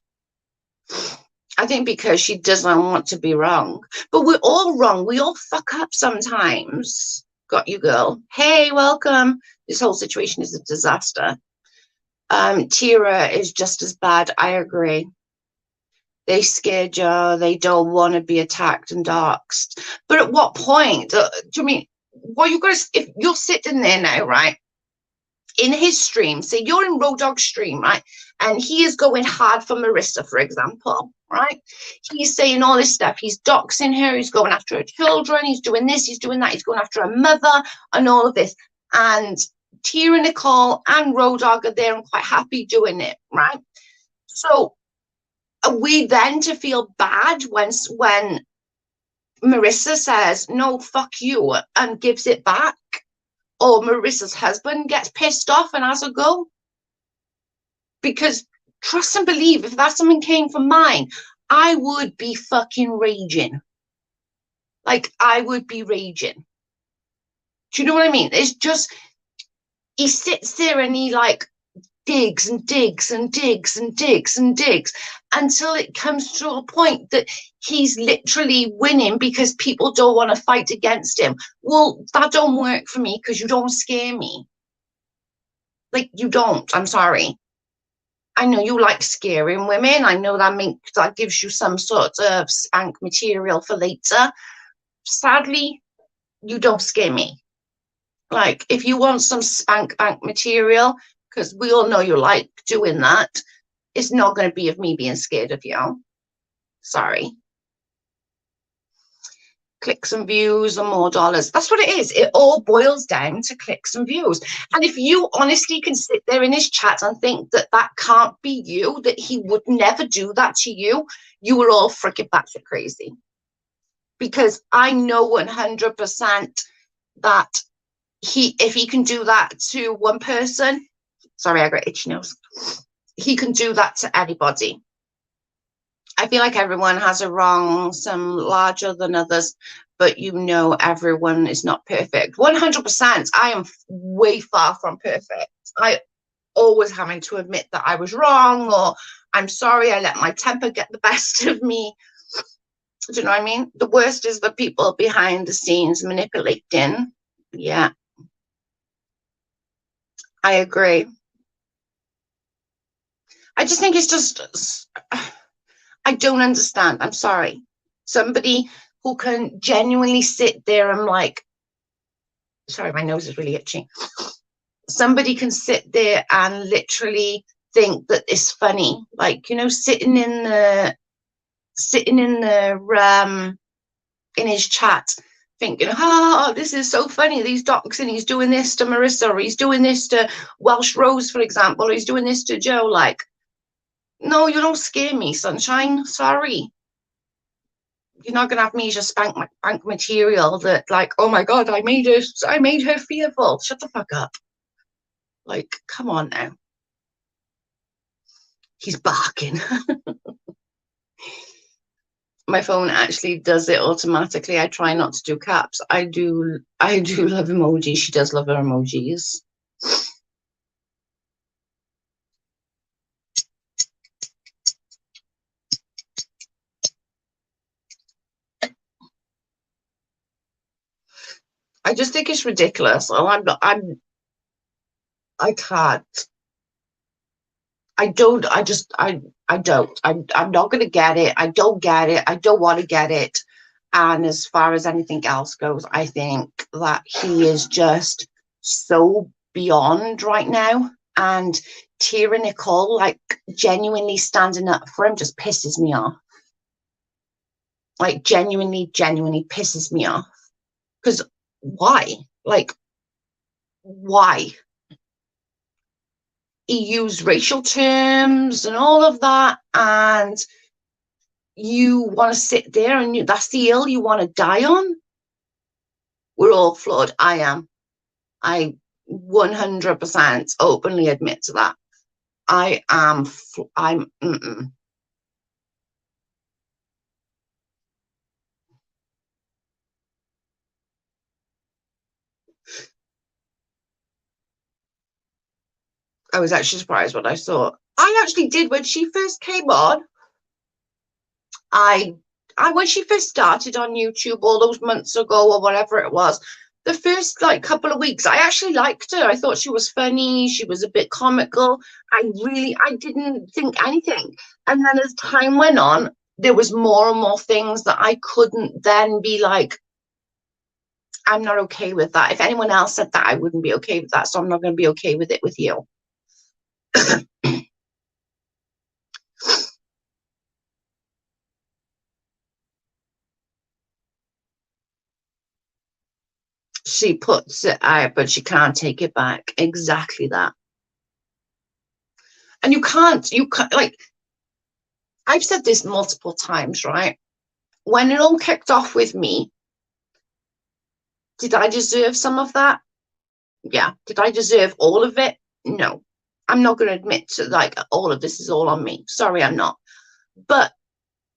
I think because she doesn't want to be wrong. But we're all wrong. We all fuck up sometimes. Got you, girl. Hey, welcome. This whole situation is a disaster. Tira is just as bad. I agree. They scared you. They don't want to be attacked and doxxed. But at what point? Do you mean, what you guys, if you're sitting there now, right, in his stream, say you're in Road Dog's stream, right, and he is going hard for Marissa, for example, right? He's saying all this stuff. He's doxing her. He's going after her children. He's doing this. He's doing that. He's going after her mother and all of this. And Tia and Nicole and Road Dogg are there and quite happy doing it, right? So are we then to feel bad when Marissa says, no, fuck you, and gives it back? Or Marissa's husband gets pissed off and has a go? Because trust and believe, if that something came from mine, I would be fucking raging. Like, I would be raging. Do you know what I mean? It's just, he sits there and he like digs and digs and digs and digs and digs until it comes to a point that he's literally winning because people don't want to fight against him. Well, that don't work for me because you don't scare me. Like, you don't. I'm sorry. I know you like scaring women. I know that gives you some sort of spank material for later. Sadly, you don't scare me. Like, if you want some spank bank material, because we all know you like doing that, it's not going to be of me being scared of you. Sorry. Clicks and views and more dollars. That's what it is. It all boils down to clicks and views. And if you honestly can sit there in his chat and think that that can't be you, that he would never do that to you, you are all freaking batshit crazy. Because I know 100% that if he can do that to one person, sorry, I got itchy nose, he can do that to anybody. I feel like everyone has a wrong, some larger than others, but you know everyone is not perfect. 100%, I am way far from perfect. I always having to admit that I was wrong, or I'm sorry, I let my temper get the best of me. Do you know what I mean? The worst is the people behind the scenes manipulating. Yeah. I agree. I just think it's just... I don't understand. I'm sorry. Somebody who can genuinely sit there and like, sorry, my nose is really itchy. Somebody can sit there and literally think that it's funny, like, you know, sitting in his chat, thinking, oh, this is so funny. These docs, and he's doing this to Marissa, or he's doing this to Welsh Rose, for example, or he's doing this to Joe. Like, no, you don't scare me, sunshine. Sorry. You're not going to have me just spank my bank material that, like, oh my God, I made her fearful. Shut the fuck up. Like, come on now. He's barking. My phone actually does it automatically. I try not to do caps. I do love emojis. She does love her emojis. I just think it's ridiculous. I can't. I'm not going to get it. I don't get it. I don't want to get it. And as far as anything else goes, I think that he is just so beyond right now. And Tia and Nicole, like, genuinely standing up for him just pisses me off. Like, genuinely pisses me off. Because why? Like, why? He used racial terms and all of that, and you want to sit there and that's the hill you want to die on? We're all flawed. I am. I 100% openly admit to that. I'm I was actually surprised what I saw. I actually did when she first came on. I when she first started on YouTube all those months ago or whatever it was, The first like couple of weeks, I actually liked her. I thought she was funny. She was a bit comical. I didn't think anything. And then as time went on, there was more and more things that I couldn't then be like, I'm not okay with that. If anyone else said that, I wouldn't be okay with that. So I'm not going to be okay with it with you. She puts it out, but she can't take it back. Exactly that. And you can't, like, I've said this multiple times, right? When it all kicked off with me, did I deserve some of that? Yeah. Did I deserve all of it? No. I'm not going to admit to like all of this is all on me. Sorry, I'm not. But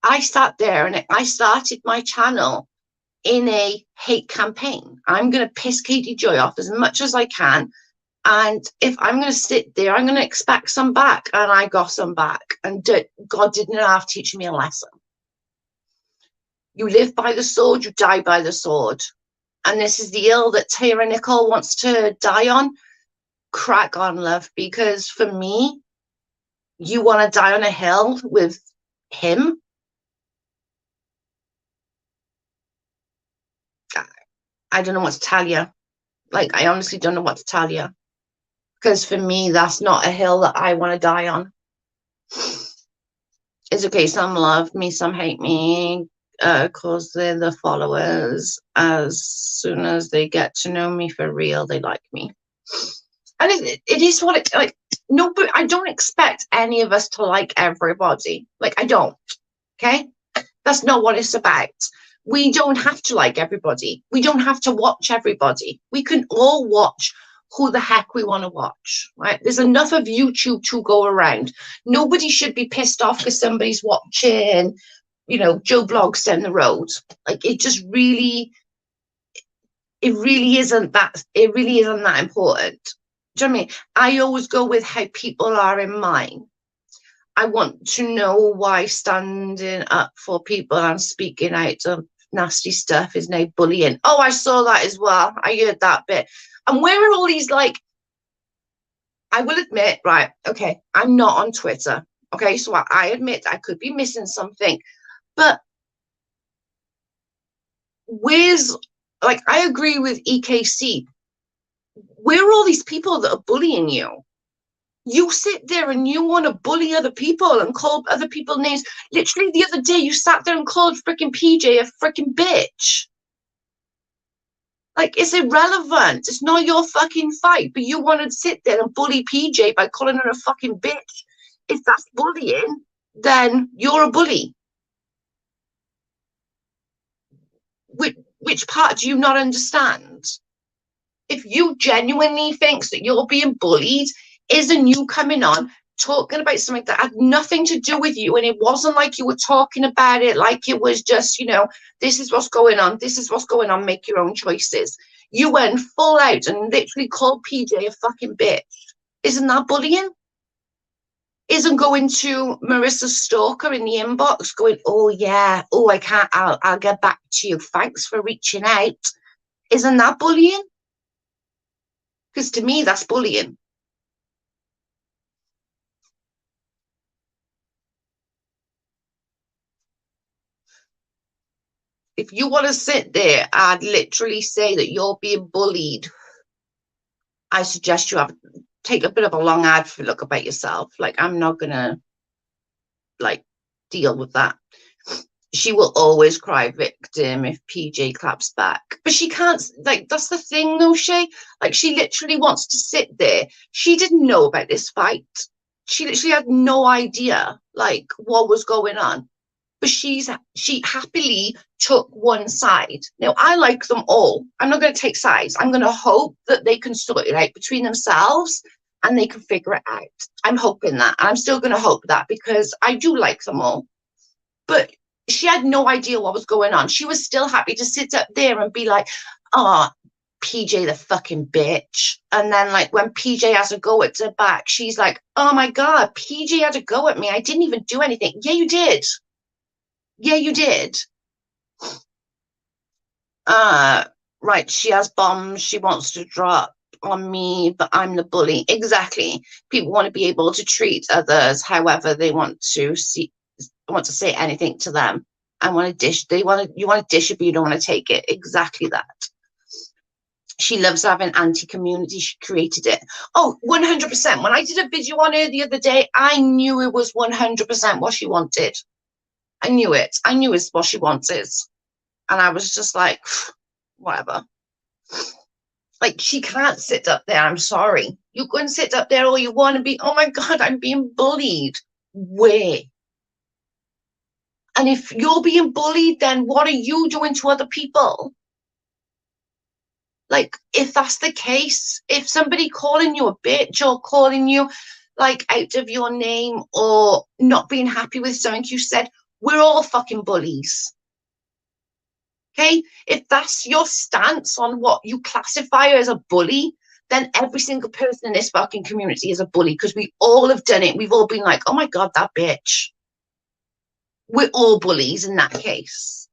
I sat there and I started my channel in a hate campaign. I'm going to piss Katie Joy off as much as I can. And if I'm going to sit there, I'm going to expect some back. And I got some back. And God didn't have to teach me a lesson. You live by the sword, you die by the sword. And this is the hill that Tara Nicole wants to die on. Crack on, love. Because for me, you want to die on a hill with him? I don't know what to tell you. Like, I honestly don't know what to tell you. Because for me, that's not a hill that I want to die on. It's okay, some love me, some hate me, because they're the followers. As soon as they get to know me for real, they like me. And it is what it, like, no, but I don't expect any of us to like everybody. Like, I don't, okay? That's not what it's about. We don't have to like everybody. We don't have to watch everybody. We can all watch who the heck we want to watch, right? There's enough of YouTube to go around. Nobody should be pissed off because somebody's watching, you know, Joe Blogs down the road. Like, it just really, it really isn't that important. Do you know what I mean? I always go with how people are in mine. I want to know why standing up for people and speaking out of nasty stuff is now bullying. Oh, I saw that as well. I heard that bit. And where are all these, like, I will admit, right, okay, I'm not on Twitter. Okay, so I admit I could be missing something. But where's, like, I agree with EKC. Where are all these people that are bullying you? You sit there and you want to bully other people and call other people names. Literally the other day, you sat there and called freaking PJ a freaking bitch. Like, it's irrelevant. It's not your fucking fight. But you want to sit there and bully PJ by calling her a fucking bitch. If that's bullying, then you're a bully. Which part do you not understand? If you genuinely think that you're being bullied, isn't you coming on talking about something that had nothing to do with you, and it wasn't like you were talking about it like it was just, you know, this is what's going on, this is what's going on, make your own choices. You went full out and literally called PJ a fucking bitch. Isn't that bullying? Isn't going to Marissa Stalker in the inbox going, oh yeah, oh I can't, I'll get back to you, thanks for reaching out. Isn't that bullying? Because to me, that's bullying. If you want to sit there and literally say that you're being bullied, I suggest you take a bit of a long ad look about yourself. Like, I'm not gonna like deal with that. She will always cry victim if PJ claps back, but she can't. Like, that's the thing though, Shay. Like, she literally wants to sit there. She didn't know about this fight. She literally had no idea like what was going on. But she happily took one side. Now, I like them all. I'm not going to take sides. I'm going to hope that they can sort it out between themselves and they can figure it out. I'm hoping that. I'm still going to hope that because I do like them all. But she had no idea what was going on. She was still happy to sit up there and be like, oh, PJ the fucking bitch. And then like when PJ has a go at her back, she's like, oh my God, PJ had a go at me. I didn't even do anything. Yeah, you did. Yeah, you did. right, she has bombs she wants to drop on me, but I'm the bully. Exactly. People want to be able to treat others however they want to say anything to them. I want to dish. You want to dish it, but you don't want to take it. Exactly that. She loves having anti-community. She created it. Oh, 100%. When I did a video on her the other day, I knew it was 100% what she wanted. I knew it. I knew it's what she wanted. And I was just like, whatever. Like, she can't sit up there. I'm sorry. You can sit up there all you want to be. Oh my God, I'm being bullied. Where? And if you're being bullied, then what are you doing to other people? Like, if that's the case, if somebody calling you a bitch or calling you like out of your name or not being happy with something you said, we're all fucking bullies. Okay? If that's your stance on what you classify as a bully, then every single person in this fucking community is a bully, because we all have done it. We've all been like, oh my God, that bitch. We're all bullies in that case.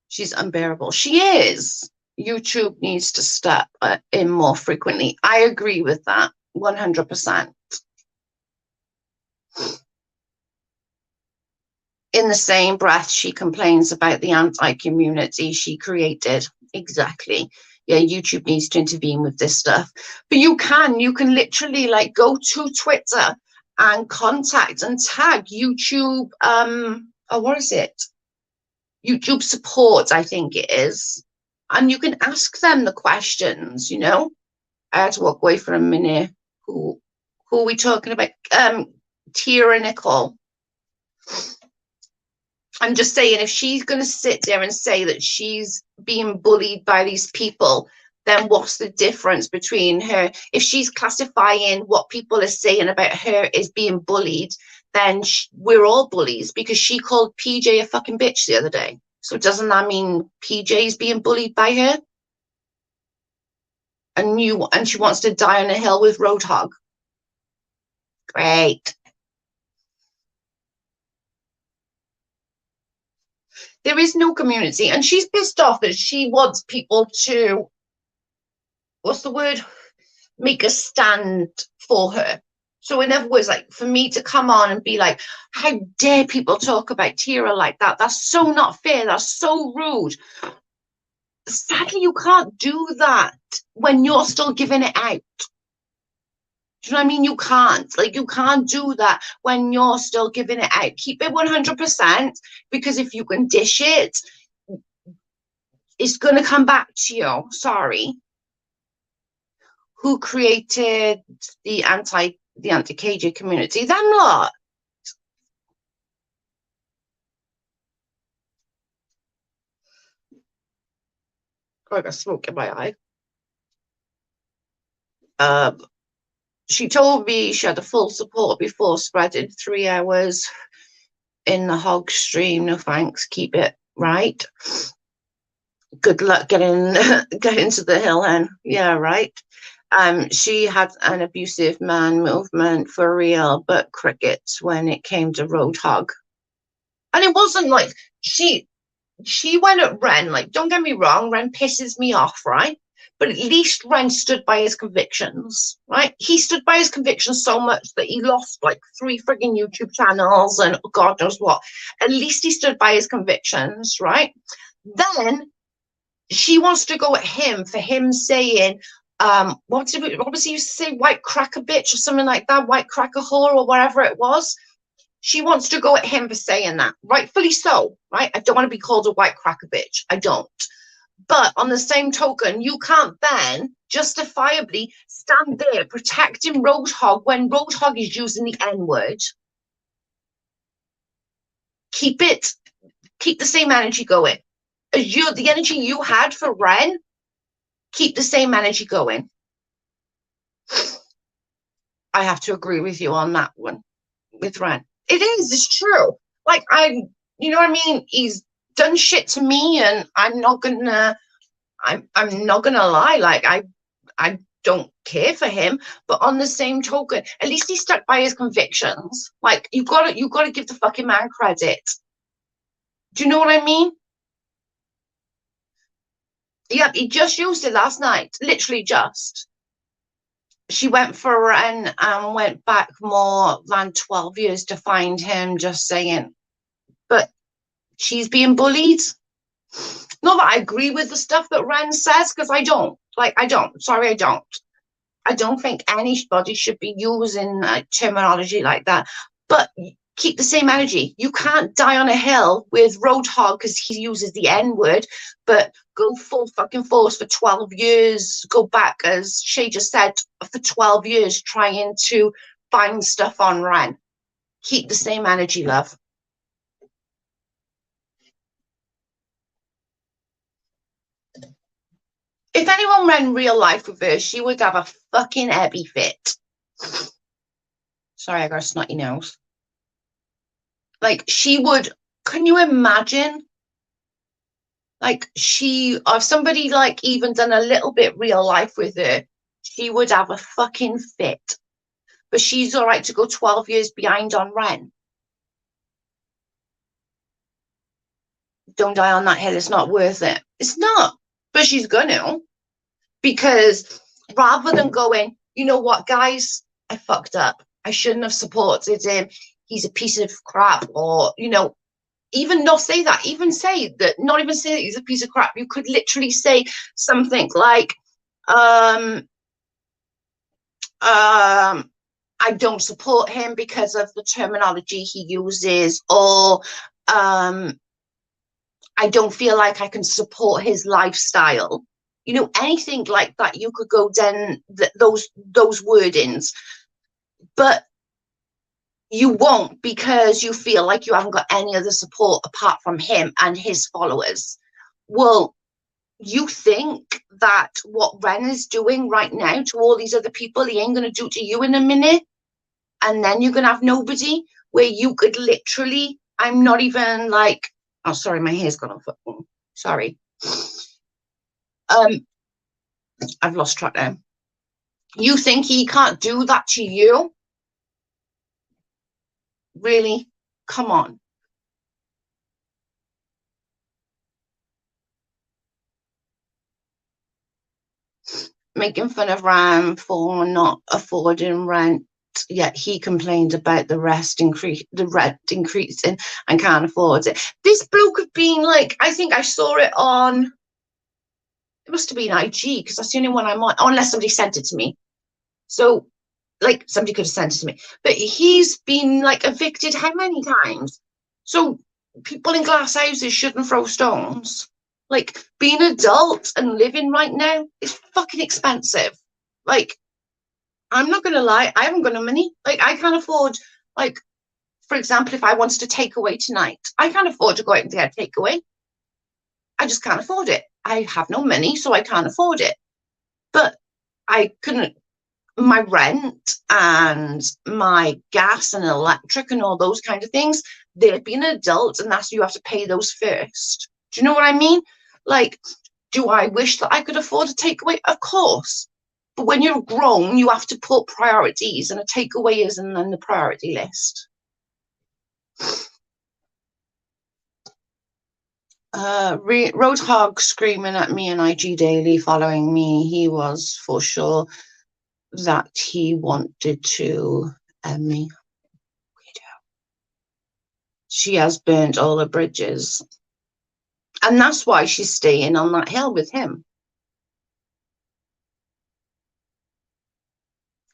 She's unbearable. She is. YouTube needs to step in more frequently. I agree with that 100%. In the same breath, she complains about the anti-community she created. Exactly. Yeah, YouTube needs to intervene with this stuff. But you can literally like go to Twitter and contact and tag YouTube. What is it? YouTube support, I think it is. And you can ask them the questions, you know. I had to walk away for a minute. Who are we talking about? Tira Nicole. I'm just saying, if she's going to sit there and say that she's being bullied by these people, then what's the difference between her? If she's classifying what people are saying about her as being bullied, then we're all bullies, because she called PJ a fucking bitch the other day. So doesn't that mean PJ's being bullied by her? And she wants to die on a hill with Roadhog. Great. There is no community, and she's pissed off that she wants people to, what's the word, make a stand for her. So in other words, like, for me to come on and be like, how dare people talk about Tira like that? That's so not fair. That's so rude. Sadly, you can't do that when you're still giving it out. Do you know what I mean? You can't. Like, you can't do that when you're still giving it out. Keep it 100%, because if you can dish it, it's going to come back to you. Sorry. Who created the anti-KJ community? Them lot. I got smoke in my eye. She told me she had the full support before spreading 3 hours in the hog stream. No thanks. Keep it right. Good luck getting to the hill, hen. Yeah, right. She had an abusive man movement for real, but crickets when it came to Roadhog. And it wasn't like she went at Ren. Like, don't get me wrong, Ren pisses me off, right? But at least Ren stood by his convictions, right? He stood by his convictions so much that he lost like 3 frigging YouTube channels and God knows what. At least he stood by his convictions, right? Then she wants to go at him for him saying, what was he used to say? White cracker bitch or something like that, white cracker whore or whatever it was. She wants to go at him for saying that, rightfully so, right? I don't want to be called a white cracker bitch. I don't. But on the same token, you can't then justifiably stand there protecting Roadhog when Roadhog is using the N-word. Keep the same energy going. The energy you had for Ren, keep the same energy going. I have to agree with you on that one with Ren. It's true. Like, you know what I mean? He's done shit to me, and I'm not gonna lie. Like, I don't care for him, but on the same token, at least he stuck by his convictions. Like, you gotta give the fucking man credit. Do you know what I mean? Yep, he just used it last night. Literally just. She went for a run and went back more than 12 years to find him, just saying. But she's being bullied. Not that I agree with the stuff that Ren says, because I don't. Like, I don't. Sorry, I don't. I don't think anybody should be using terminology like that. But keep the same energy. You can't die on a hill with Roadhog because he uses the N word, but go full fucking force for 12 years, go back, as Shay just said, for 12 years trying to find stuff on Ren. Keep the same energy, love. If anyone ran real life with her, she would have a fucking heavy fit. Sorry, I got a snotty nose. Like, she would, can you imagine? Like, if somebody, like, even done a little bit real life with her, she would have a fucking fit. But she's all right to go 12 years behind on Ren. Don't die on that hill, it's not worth it. It's not. But she's gonna. Because rather than going, you know what, guys, I fucked up. I shouldn't have supported him. He's a piece of crap. Or, you know, even not say that. Even say that, not even say that he's a piece of crap. You could literally say something like, I don't support him because of the terminology he uses, or I don't feel like I can support his lifestyle. You know, anything like that, you could go down those wordings, but you won't, because you feel like you haven't got any other support apart from him and his followers. Well, you think that what Ren is doing right now to all these other people, he ain't going to do to you in a minute, and then you're going to have nobody where you could literally, I'm not even like, oh, sorry, my hair's gone off. Sorry. I've lost track now. You think he can't do that to you? Really? Come on. Making fun of Ram for not affording rent, yet he complained about the rent increasing and can't afford it. This bloke have been like, I think I saw it on, it must have been IG, because that's the only one I'm on, unless somebody sent it to me. So, like, somebody could have sent it to me. But he's been, like, evicted how many times? So people in glass houses shouldn't throw stones. Like, being an adult and living right now is fucking expensive. Like, I'm not going to lie, I haven't got no money. Like, I can't afford, like, for example, if I wanted to take away tonight, I can't afford to go out and get a takeaway. I just can't afford it. I have no money, so I can't afford it. But I couldn't, my rent and my gas and electric and all those kind of things, they've been adults, and that's, you have to pay those first. Do you know what I mean? Like, do I wish that I could afford a takeaway? Of course. But when you're grown, you have to put priorities, and a takeaway isn't on the priority list. Roadhog screaming at me in IG Daily, following me. He was for sure that he wanted to end me. She has burnt all the bridges. And that's why she's staying on that hill with him.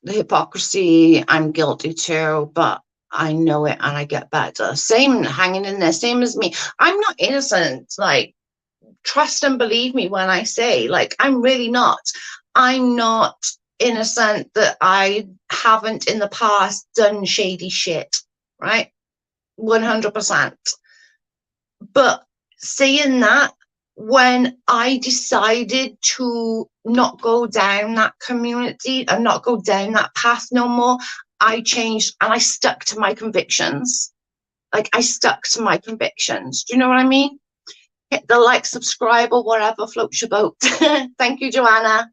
The hypocrisy, I'm guilty too, but I know it and I get better. Same, hanging in there, same as me. I'm not innocent. Like, trust and believe me when I say, like, I'm really not. I'm not innocent that I haven't in the past done shady shit, right? 100%. But saying that, when I decided to not go down that community and not go down that path no more, I changed and I stuck to my convictions. Like, I stuck to my convictions. Do you know what I mean? Hit the like, subscribe, or whatever floats your boat. Thank you, Joanna.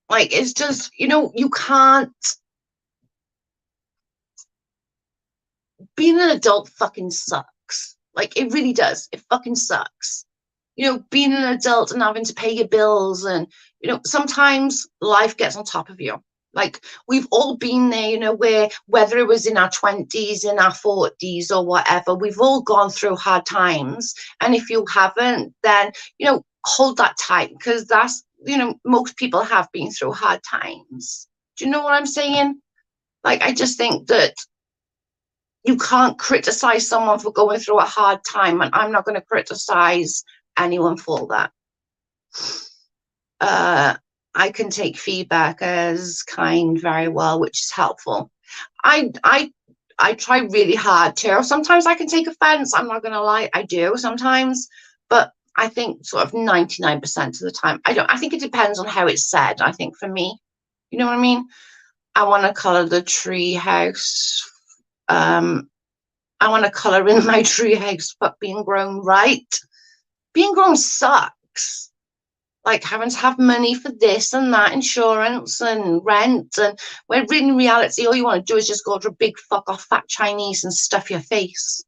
Like, it's just, you know, you can't. Being an adult fucking sucks. Like, it really does. It fucking sucks. You know, being an adult and having to pay your bills, and, you know, sometimes life gets on top of you. Like, we've all been there, you know, where whether it was in our 20s, in our 40s, or whatever, we've all gone through hard times. And if you haven't, then, you know, hold that tight, because that's, you know, most people have been through hard times. Do you know what I'm saying? Like, I just think that you can't criticize someone for going through a hard time, and I'm not going to criticize anyone for that. I can take feedback as kind very well, which is helpful. I try really hard to. Sometimes I can take offense. I'm not going to lie, I do sometimes, but I think sort of 99% of the time, I don't. I think it depends on how it's said. I think for me, you know what I mean. I want to color the tree house. I want to color in my tree house, but being grown right. Being grown sucks. Like, having to have money for this and that, insurance and rent, and when in reality, all you want to do is just go to a big fuck off fat Chinese and stuff your face.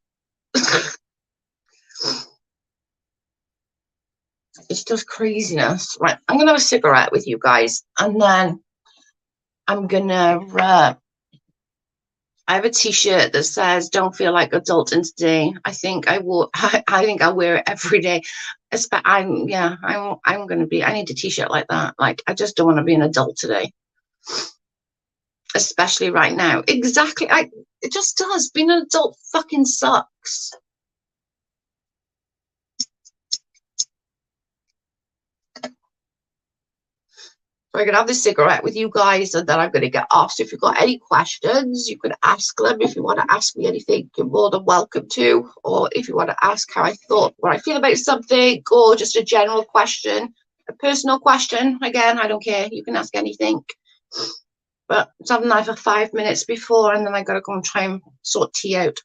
It's just craziness. Right, I'm gonna have a cigarette with you guys, and then I'm gonna I have a T-shirt that says "Don't feel like adulting today." I think I will. I think I'll wear it every day. I'm gonna be. I need a T-shirt like that. Like, I just don't want to be an adult today, especially right now. Exactly. It just does. Being an adult fucking sucks. So I'm gonna have this cigarette with you guys, and then I'm gonna get off. So if you've got any questions, you can ask them. If you want to ask me anything, you're more than welcome to. Or if you want to ask how I thought, what I feel about something, or just a general question, a personal question, again, I don't care. You can ask anything. But it's having like for 5 minutes before, and then I gotta go and try and sort tea out.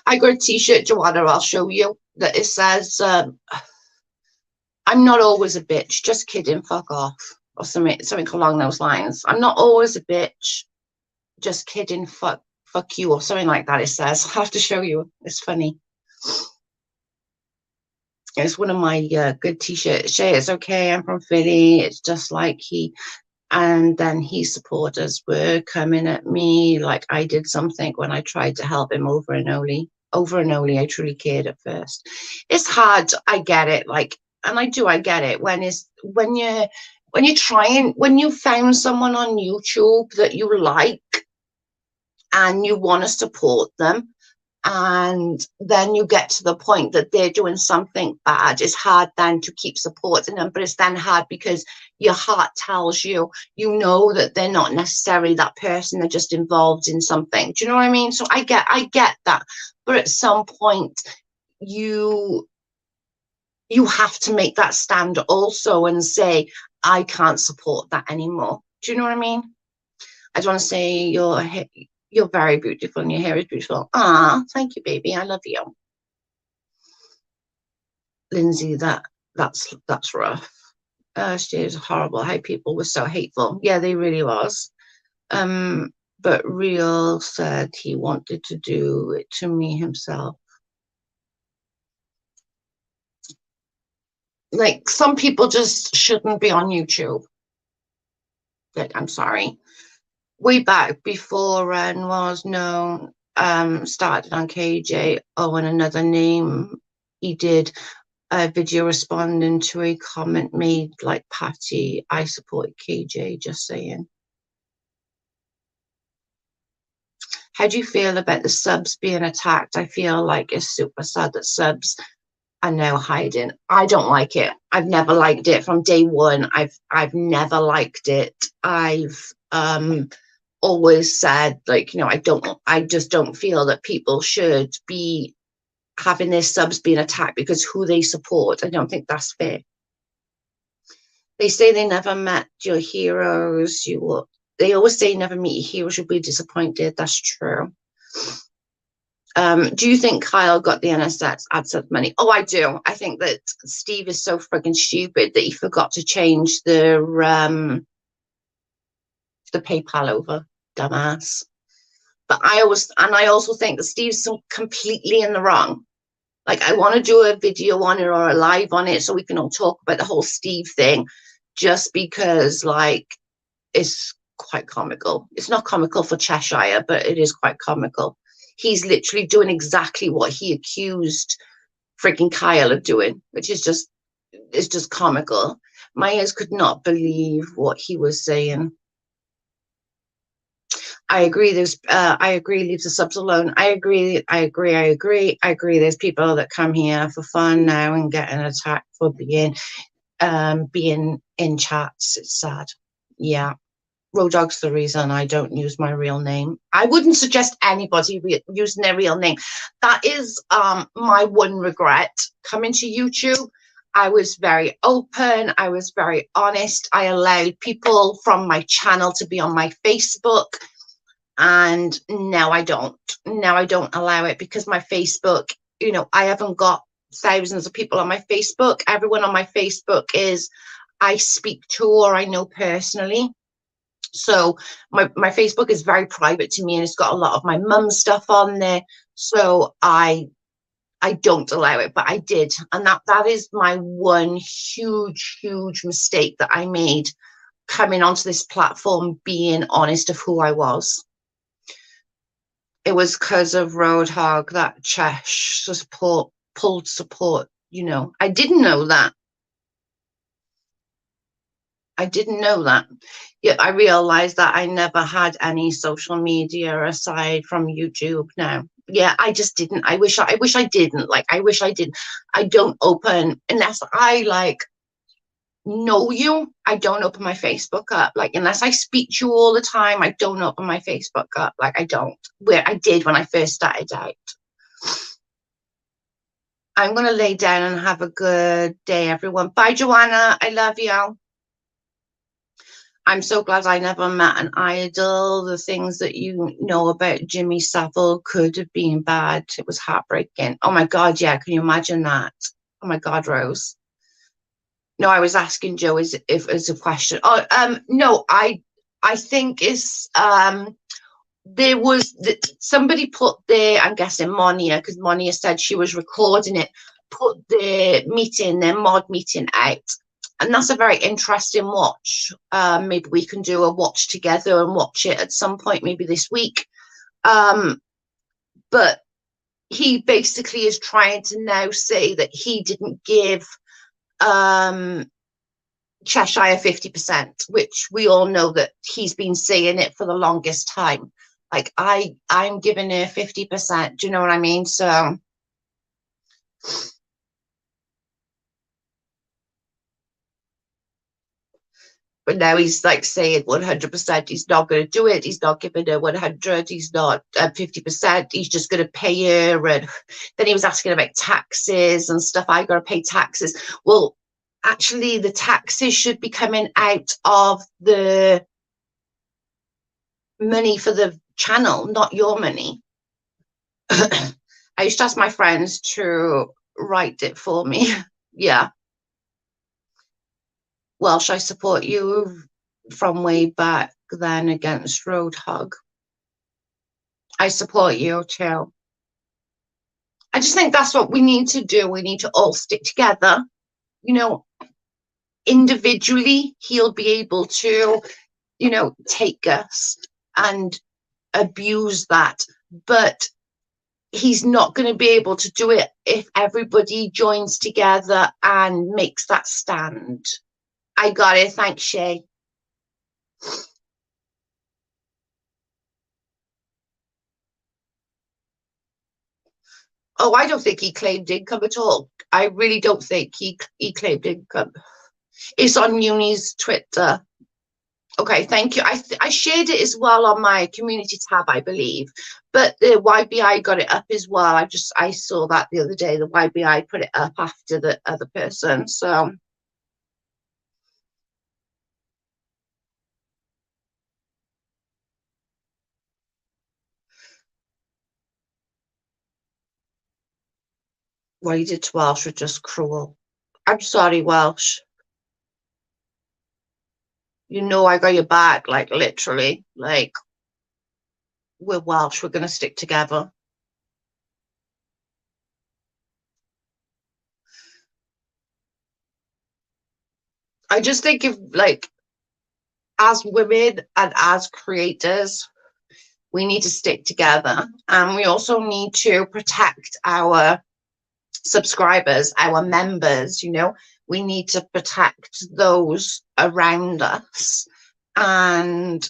I got a T-shirt, Joanna. I'll show you that it says. I'm not always a bitch. Just kidding. Fuck off. Or something along those lines. I'm not always a bitch. Just kidding. Fuck you, or something like that. It says. I'll have to show you. It's funny. It's one of my good T-shirts. Shay, it's okay. I'm from Philly. It's just like he. And then his supporters were coming at me like I did something when I tried to help him over and only. I truly cared at first. It's hard. I get it. Like, and I get it when you're trying, when you found someone on YouTube that you like and you want to support them, and then you get to the point that they're doing something bad, it's hard then to keep supporting them. But it's then hard because your heart tells you, you know, that they're not necessarily that person, they're just involved in something. Do you know what I mean? So I get that, but at some point you have to make that stand also and say, I can't support that anymore. Do you know what I mean? I just want to say you're very beautiful and your hair is beautiful. Ah, thank you, baby. I love you. Lindsay, that's rough. She was horrible. How people were so hateful. Yeah, they really was. But Real said he wanted to do it to me himself. Like, some people just shouldn't be on YouTube. Like, I'm sorry. Way back before Ren was known, started on KJ. Oh, and another name, he did a video responding to a comment made like Patty. I supported KJ, just saying. How do you feel about the subs being attacked? I feel like it's super sad that subs are now hiding. I don't like it. I've never liked it from day one. I've never liked it. I've always said, like, you know, I just don't feel that people should be having their subs being attacked because who they support. I don't think that's fair. They say they never met your heroes. They always say never meet your heroes, you'll be disappointed. That's true. Do you think Kyle got the NSX AdSense money? Oh, I do. I think that Steve is so friggin' stupid that he forgot to change the PayPal over. Dumbass. But I also think that Steve's so completely in the wrong. Like, I want to do a video on it or a live on it so we can all talk about the whole Steve thing, just because, like, it's quite comical. It's not comical for Cheshire, but it is quite comical. He's literally doing exactly what he accused freaking Kyle of doing, which is just comical. My ears could not believe what he was saying. I agree. I agree. Leave the subs alone. I agree. There's people that come here for fun now and get an attack for being in chats. It's sad. Yeah. Road Dog's the reason I don't use my real name. I wouldn't suggest anybody using their real name. That is my one regret coming to YouTube. I was very open. I was very honest. I allowed people from my channel to be on my Facebook. And now I don't. Now I don't allow it because my Facebook, I haven't got thousands of people on my Facebook. Everyone on my Facebook is I speak to or I know personally. So my Facebook is very private to me, and it's got a lot of my mum's stuff on there. So I don't allow it, but I did. And that is my one huge mistake that I made coming onto this platform, being honest of who I was. It was because of Roadhog that Chesh pulled support, I didn't know that. I didn't know that. Yet I realized that I never had any social media aside from YouTube now. Yeah, I just didn't. I wish I didn't. Like, I wish I did. I don't open, unless I know you, I don't open my Facebook up. Like, unless I speak to you all the time, I don't open my Facebook up. Like, I don't. Where I did when I first started out. I'm going to lay down and have a good day, everyone. Bye, Joanna. I love you. I'm so glad I never met an idol. The things that you know about Jimmy Savile could have been bad. It was heartbreaking. Oh my God, yeah. Can you imagine that? Oh my God, Rose. No, I was asking Joe if it's a question. Oh, no, I think it's there was somebody put there. I'm guessing Monia, because Monia said she was recording it. Put their mod meeting out. And that's a very interesting watch. Maybe we can do a watch together and watch it at some point, maybe this week. But he basically is trying to now say that he didn't give Cheshire 50%, which we all know that he's been saying it for the longest time. Like, I'm giving her 50%. Do you know what I mean? So... But now he's like saying 100%. He's not going to do it. He's not giving her 100. He's not 50%. He's just going to pay her. And then he was asking about taxes and stuff. I got to pay taxes. Well, actually, the taxes should be coming out of the money for the channel, not your money. I used to ask my friends to write it for me. Yeah. Welsh, I support you from way back then against Roadhog. I support you too. I just think that's what we need to do. We need to all stick together. Individually, he'll be able to, take us and abuse that. But he's not going to be able to do it if everybody joins together and makes that stand. I got it. Thanks, Shay. Oh, I don't think he claimed income at all. I really don't think he claimed income. It's on Uni's Twitter. Okay, thank you. I shared it as well on my community tab, I believe. But the YBI got it up as well. I saw that the other day. The YBI put it up after the other person. So... What he did to Welsh was just cruel. I'm sorry, Welsh. You know I got your back, like literally. Like, we're Welsh, we're gonna stick together. I just think if, like, as women and as creators, we need to stick together, and we also need to protect our subscribers, our members. You know, we need to protect those around us, and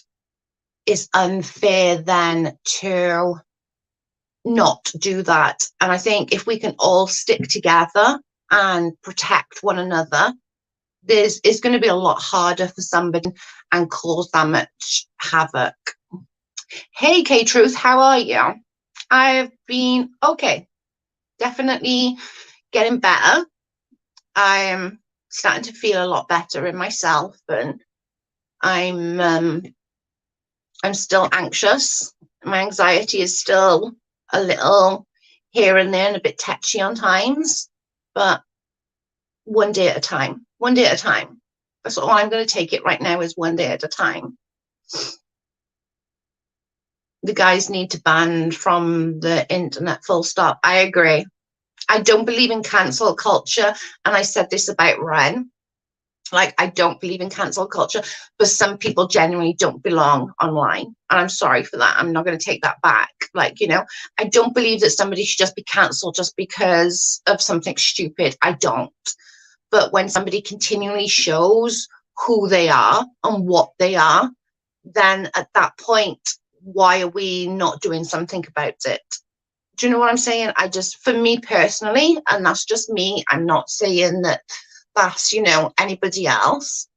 it's unfair then to not do that. And I think if we can all stick together and protect one another, it's going to be a lot harder for somebody and cause that much havoc. Hey, K Truth, how are you? I've been okay, definitely getting better. I'm starting to feel a lot better in myself, and I'm still anxious. My anxiety is still a little here and there and a bit tetchy on times, but one day at a time. One day at a time. That's all I'm going to take it right now, is one day at a time. The guys need to ban from the internet, full stop. I agree. I don't believe in cancel culture, and I said this about Ren. Like, I don't believe in cancel culture, but some people genuinely don't belong online, and I'm sorry for that. I'm not going to take that back. Like, you know, I don't believe that somebody should just be cancelled just because of something stupid. I don't. But when somebody continually shows who they are and what they are, then at that point, why are we not doing something about it? Do you know what I'm saying? I just, for me personally, and that's just me, I'm not saying that that's, you know, anybody else.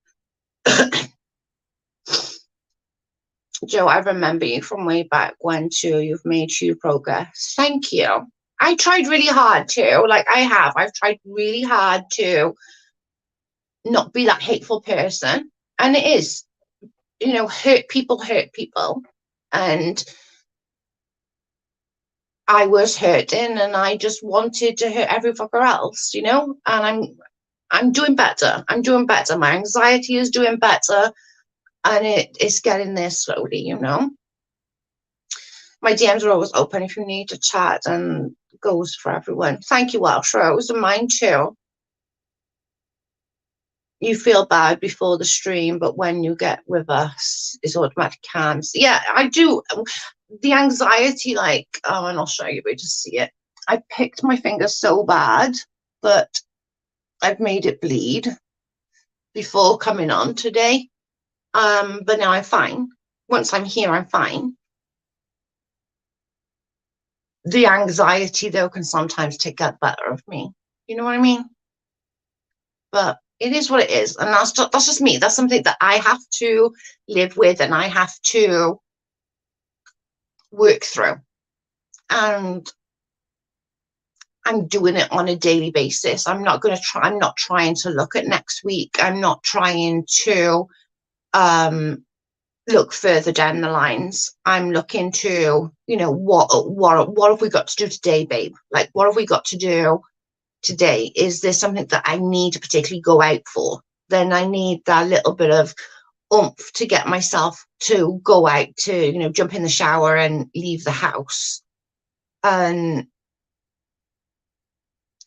Joe, I remember you from way back when too. You've made huge progress. Thank you. I tried really hard too. Like, I've tried really hard to not be that hateful person. And it is, you know, hurt people. And I was hurting, and I just wanted to hurt every fucker else, you know? And I'm doing better. I'm doing better. My anxiety is doing better, and it's getting there slowly, you know? My DMs are always open if you need to chat, and goes for everyone. Thank you, Welsh Rose, and mine too. You feel bad before the stream, but when you get with us, it's automatic cams. Yeah, I do. The anxiety, like, oh, and I'll show you where to see it. I picked my finger so bad that I've made it bleed before coming on today. But now I'm fine. Once I'm here, I'm fine. The anxiety, though, can sometimes take the better of me. You know what I mean? But it is what it is, and that's just me. That's something that I have to live with, and I have to work through. And I'm doing it on a daily basis. I'm not trying to look at next week. I'm not trying to look further down the lines. I'm looking to, you know, what have we got to do today, babe? Like, what have we got to do today? Is there something that I need to particularly go out for? Then I need that little bit of oomph to get myself to go out, to, you know, jump in the shower and leave the house. And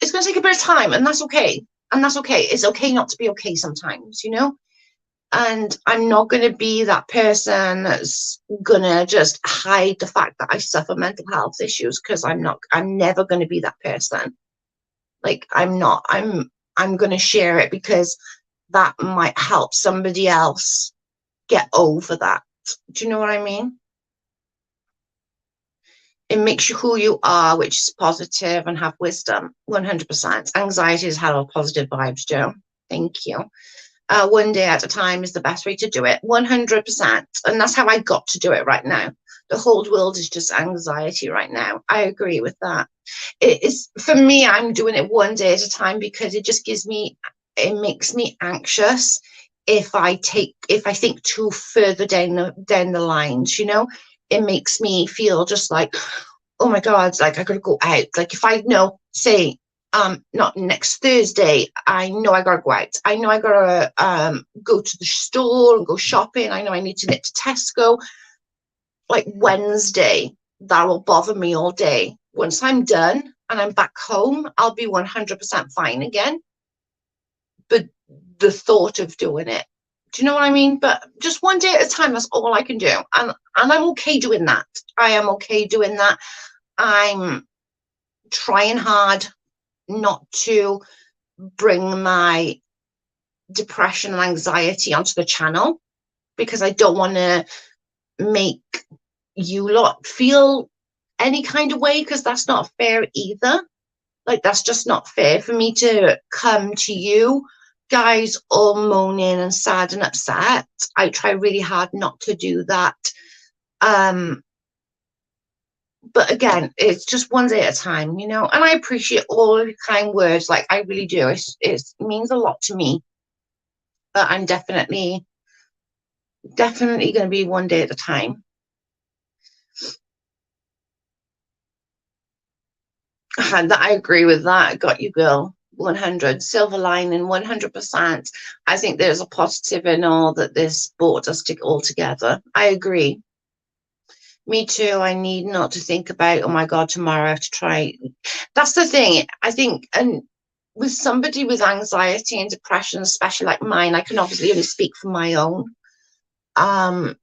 it's going to take a bit of time, and that's okay. And that's okay. It's okay not to be okay sometimes, you know? And I'm not going to be that person that's going to just hide the fact that I suffer mental health issues, because I'm never going to be that person. Like, I'm going to share it, because that might help somebody else get over that. Do you know what I mean? It makes you who you are, which is positive and have wisdom. 100%. Anxiety is hell of positive vibes, Joe. Thank you. One day at a time is the best way to do it. 100%. And that's how I got to do it right now. The whole world is just anxiety right now. I agree with that. It is, for me, I'm doing it one day at a time, because it just it makes me anxious if I think too further down the lines, you know. It makes me feel just like, oh my God, like I gotta go out. Like, if I know, say not next Thursday. I know I gotta go out. I know I gotta go to the store and go shopping. I know I need to nip to Tesco. Like Wednesday, that will bother me all day. Once I'm done and I'm back home, I'll be 100% fine again. But the thought of doing it, do you know what I mean? But just one day at a time, that's all I can do. And I'm okay doing that. I am okay doing that. I'm trying hard not to bring my depression and anxiety onto the channel, because I don't want to make you lot feel any kind of way, because that's not fair either. Like, that's just not fair for me to come to you guys all moaning and sad and upset. I try really hard not to do that. But again, it's just one day at a time, you know. And I appreciate all of your kind words, like I really do. It means a lot to me. But I'm definitely going to be one day at a time. And I agree with that. Got you, girl. 100. Silver lining, 100%. I think there's a positive in all that this brought us all together. I agree. Me too. I need not to think about, oh my God, tomorrow I have to try. That's the thing. I think, and with somebody with anxiety and depression, especially like mine, I can obviously only speak for my own. The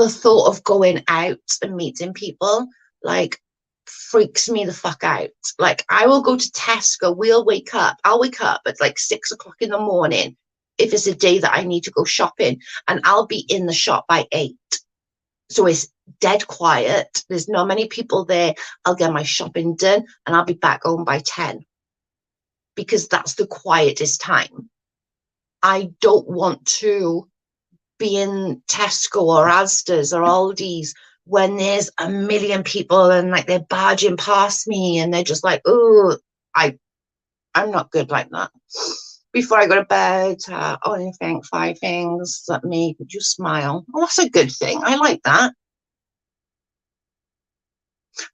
thought of going out and meeting people, like, freaks me the fuck out. Like, I will go to Tesco, I'll wake up at like 6 o'clock in the morning if it's a day that I need to go shopping, and I'll be in the shop by 8. So it's dead quiet. There's not many people there. I'll get my shopping done and I'll be back home by 10, because that's the quietest time. I don't want to be in Tesco or Asda's or Aldi's when there's a million people and like they're barging past me and they're just like, oh, I'm not good like that. Before I go to bed, only think 5 things that make you smile. Well, that's a good thing. I like that.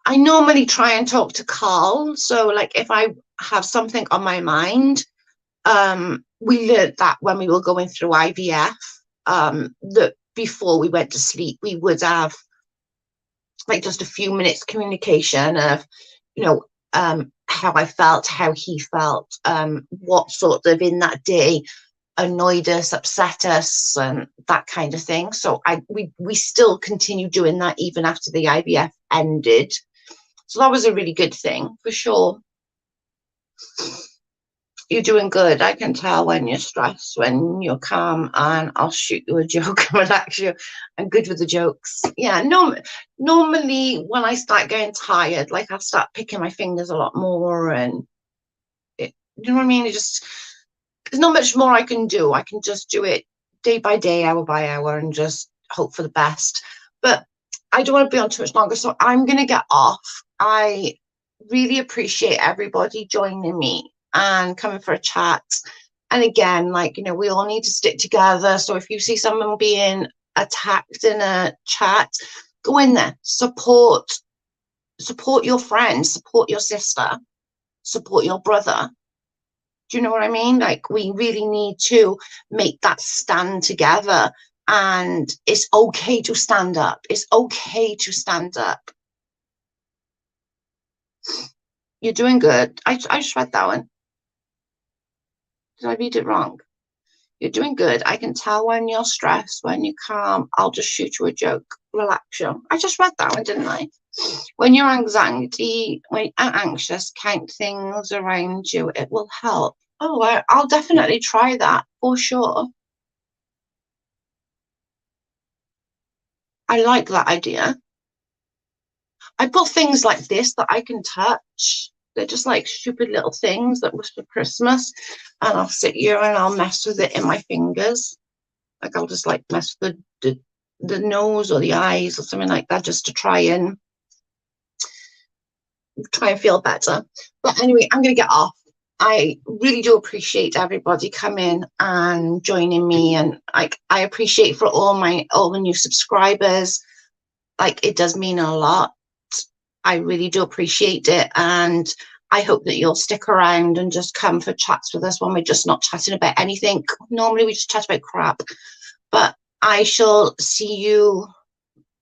I normally try and talk to Carl. So like if I have something on my mind, we learned that when we were going through IVF, that before we went to sleep, we would have like just a few minutes communication of, you know, how I felt, how he felt, what sort of in that day annoyed us, upset us, and that kind of thing. So we still continue doing that even after the IVF ended. So that was a really good thing for sure. You're doing good. I can tell when you're stressed, when you're calm, and I'll shoot you a joke and relax you. I'm good with the jokes. Yeah, normally when I start getting tired, like I'll start picking my fingers a lot more, and you know what I mean? There's not much more I can do. I can just do it day by day, hour by hour, and just hope for the best. But I don't want to be on too much longer, so I'm going to get off. I really appreciate everybody joining me and coming for a chat. And again, like, you know, we all need to stick together. So if you see someone being attacked in a chat, go in there, support your friend, support your sister, support your brother. Do you know what I mean? Like, we really need to make that stand together. And it's okay to stand up. It's okay to stand up. You're doing good. I just read that one. Did I read it wrong? You're doing good. I can tell when you're stressed, when you're calm. I'll just shoot you a joke. Relax you. I just read that one, didn't I? When you're anxious, count things around you. It will help. Oh, I'll definitely try that for sure. I like that idea. I've got things like this that I can touch. They're just like stupid little things that was for Christmas. And I'll sit here and I'll mess with it in my fingers. Like I'll just like mess with the nose or the eyes or something like that, just to try and feel better. But anyway, I'm going to get off. I really do appreciate everybody coming and joining me. And like, I appreciate for all the new subscribers. Like, it does mean a lot. I really do appreciate it. And I hope that you'll stick around and just come for chats with us when we're just not chatting about anything. Normally we just chat about crap, but I shall see you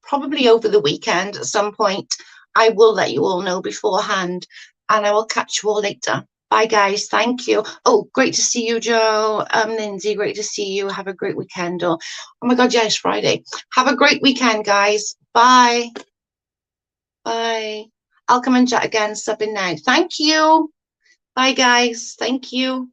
probably over the weekend at some point. I will let you all know beforehand, and I will catch you all later. Bye, guys. Thank you. Oh, great to see you, Joe. Lindsay, great to see you. Have a great weekend. Oh my God, yeah, it's Friday. Have a great weekend, guys. Bye. Bye. I'll come and chat again, subbing now. Thank you. Bye, guys. Thank you.